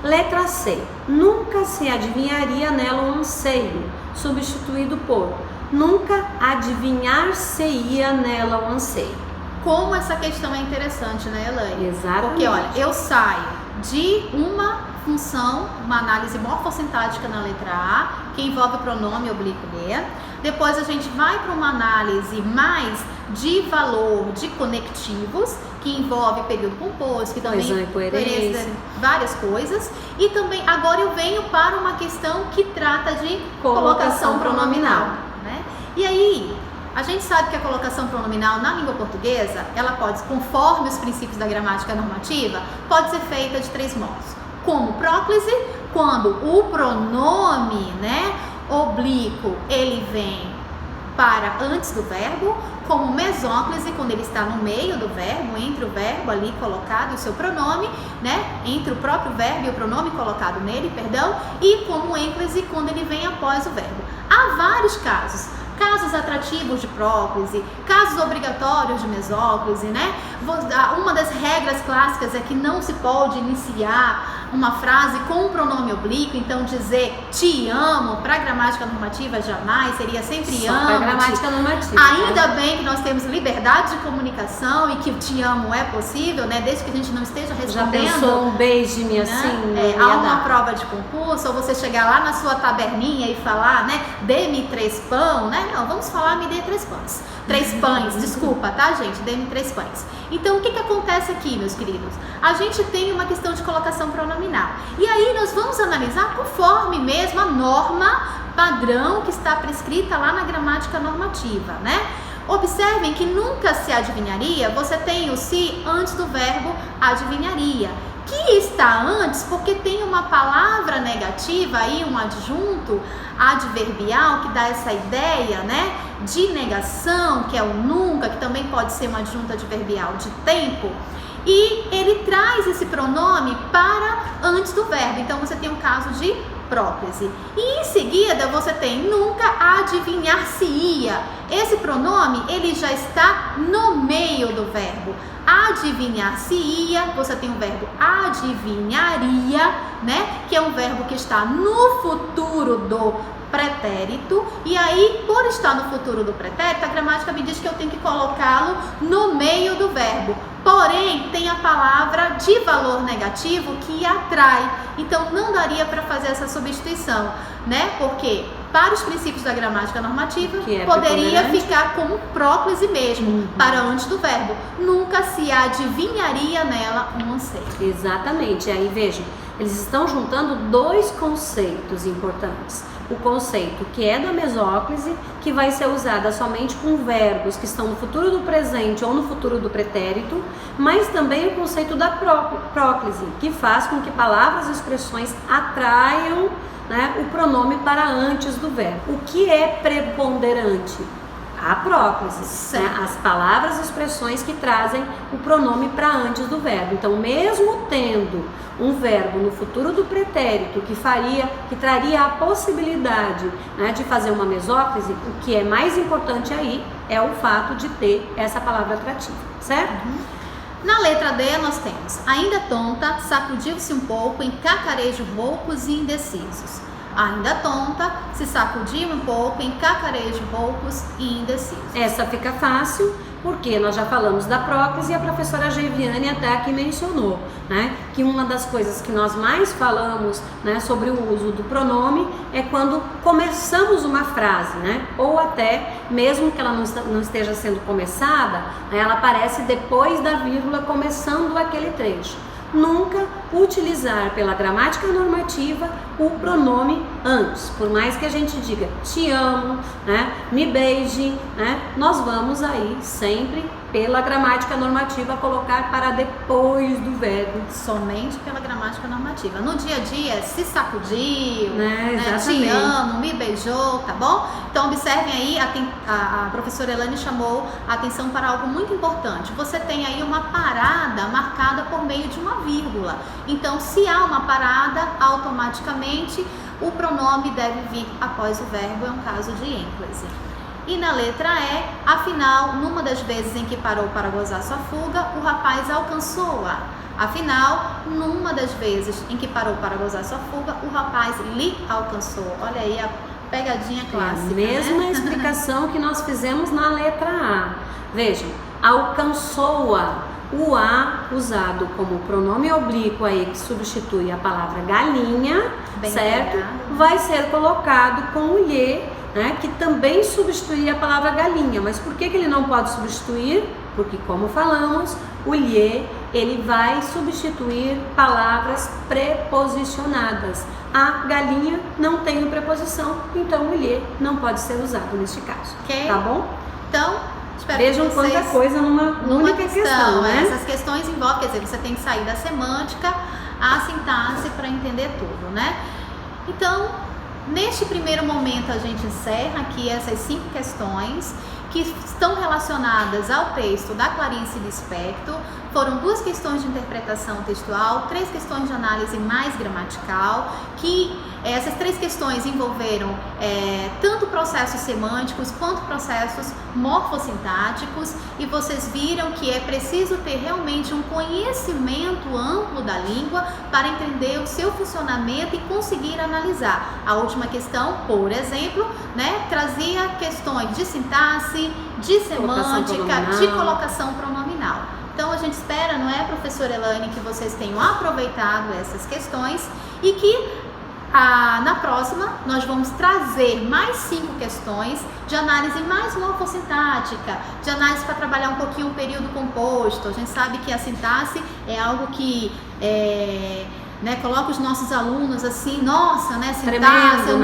Letra C. Nunca se adivinharia nela um anseio, substituído por nunca adivinhar-se-ia nela o anseio. Como essa questão é interessante, né, Elaine? Exatamente. Porque, olha, eu saio de uma função, uma análise morfossintática na letra A, que envolve o pronome oblíquo lhe. Depois a gente vai para uma análise mais de valor de conectivos, que envolve período composto, que também coerência, várias coisas. E também, agora eu venho para uma questão que trata de colocação pronominal, né? E aí, a gente sabe que a colocação pronominal na língua portuguesa, ela pode, conforme os princípios da gramática normativa, pode ser feita de 3 modos. Como próclise, quando o pronome, né, oblíquo, ele vem para antes do verbo, como mesóclise, quando ele está no meio do verbo, entre o verbo ali colocado e o seu pronome, né, entre o próprio verbo e o pronome colocado nele, perdão, e como ênclise, quando ele vem após o verbo. Há vários casos casos atrativos de próclise, casos obrigatórios de mesóclise, né? Uma das regras clássicas é que não se pode iniciar uma frase com um pronome oblíquo, então dizer te amo para a gramática normativa jamais, seria sempre amo. Para a gramática normativa. Ainda bem que nós temos liberdade de comunicação e que te amo é possível, né? Desde que a gente não esteja respondendo. Já pensou um beije-me assim? Há uma prova de concurso, ou você chegar lá na sua taberninha e falar, né? Dê-me 3 pão, né? Não, vamos falar, me dê 3 pães. 3 pães, desculpa, tá, gente? Dê-me 3 pães. Então, o que acontece aqui, meus queridos? A gente tem uma questão de colocação pronominal. E aí, nós vamos analisar conforme mesmo a norma padrão que está prescrita lá na gramática normativa, né? Observem que nunca se adivinharia, você tem o se antes do verbo adivinharia, que está antes porque tem uma palavra negativa aí, um adjunto adverbial que dá essa ideia, né, de negação, que é o nunca, que também pode ser um adjunto adverbial de tempo, e ele traz esse pronome para antes do verbo. Então você tem um caso de próclise. E em seguida você tem nunca adivinhar-se-ia. Esse pronome ele já está no meio do verbo. Adivinhar-se-ia, você tem o verbo adivinharia, né? Que é um verbo que está no futuro do pretérito, e aí, por estar no futuro do pretérito, a gramática me diz que eu tenho que colocá-lo no meio do verbo. Porém, tem a palavra de valor negativo que atrai. Então, não daria para fazer essa substituição, né? Porque, para os princípios da gramática normativa, poderia ficar como próclise mesmo, para antes do verbo. Nunca se adivinharia nela um anseio. Exatamente. Aí, vejam, eles estão juntando 2 conceitos importantes. O conceito que é da mesóclise, que vai ser usada somente com verbos que estão no futuro do presente ou no futuro do pretérito, mas também o conceito da próclise, que faz com que palavras e expressões atraiam, né, o pronome para antes do verbo. O que é preponderante? A próclise, né? As palavras e expressões que trazem o pronome para antes do verbo. Então, mesmo tendo um verbo no futuro do pretérito que traria a possibilidade, né, de fazer uma mesóclise, o que é mais importante aí é o fato de ter essa palavra atrativa, certo? Na letra D nós temos ainda tonta, sacudiu-se um pouco em cacarejos roucos e indecisos. Ainda tonta, se sacudiu um pouco em cacarejos roucos e indecisos. Essa fica fácil, porque nós já falamos da próclise e a professora Geiviane até aqui mencionou, né, que uma das coisas que nós mais falamos, né, sobre o uso do pronome é quando começamos uma frase, né, ou até mesmo que ela não esteja sendo começada, né, ela aparece depois da vírgula começando aquele trecho. Nunca utilizar pela gramática normativa o pronome antes. Por mais que a gente diga te amo, né, me beije, né, nós vamos aí sempre pela gramática normativa colocar para depois do verbo. Somente pela gramática normativa. No dia a dia, se sacudiu, né, te amo, me beijou, tá bom? Então observem aí, a professora Elane chamou a atenção para algo muito importante. Você tem aí uma parada marcada por meio de uma vírgula. Então, se há uma parada, automaticamente o pronome deve vir após o verbo, é um caso de ênclise. E na letra E, afinal, numa das vezes em que parou para gozar sua fuga, o rapaz alcançou-a. Afinal, numa das vezes em que parou para gozar sua fuga, o rapaz lhe alcançou. Olha aí a pegadinha clássica. É a mesma explicação que nós fizemos na letra A. Vejam, alcançou-a. O A usado como pronome oblíquo aí, que substitui a palavra galinha, bem certo? pegado. Vai ser colocado com o lhe, né, que também substitui a palavra galinha. Mas por que ele não pode substituir? Porque, como falamos, o lhe, ele vai substituir palavras preposicionadas. A galinha não tem preposição, então o lhe não pode ser usado neste caso. Okay. Tá bom? Então, espero vejam que vocês, quanta coisa numa única questão, né? Essas questões envolvem, quer dizer, você tem que sair da semântica à sintaxe para entender tudo, né? Então, neste primeiro momento a gente encerra aqui essas 5 questões que estão relacionadas ao texto da Clarice Lispector. Foram 2 questões de interpretação textual, 3 questões de análise mais gramatical, que Essas 3 questões envolveram tanto processos semânticos quanto processos morfossintáticos, e vocês viram que é preciso ter realmente um conhecimento amplo da língua para entender o seu funcionamento e conseguir analisar. A última questão, por exemplo, né, trazia questões de sintaxe, de semântica, de colocação pronominal. Então a gente espera, não é, professora Elaine, que vocês tenham aproveitado essas questões e que na próxima nós vamos trazer mais 5 questões de análise mais morfossintática, de análise para trabalhar um pouquinho o período composto. A gente sabe que a sintaxe é algo que coloca os nossos alunos assim, nossa, né, sintaxe, eu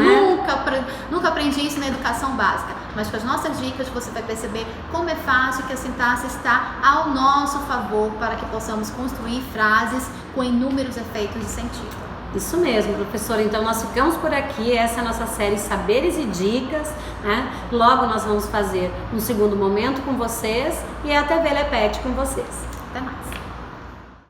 nunca aprendi isso na educação básica. Mas com as nossas dicas você vai perceber como é fácil que a sintaxe está ao nosso favor para que possamos construir frases com inúmeros efeitos de sentido. Isso mesmo, professora. Então nós ficamos por aqui. Essa é a nossa série Saberes e Dicas, né? Logo nós vamos fazer um segundo momento com vocês e a TV Lepete com vocês. Até mais.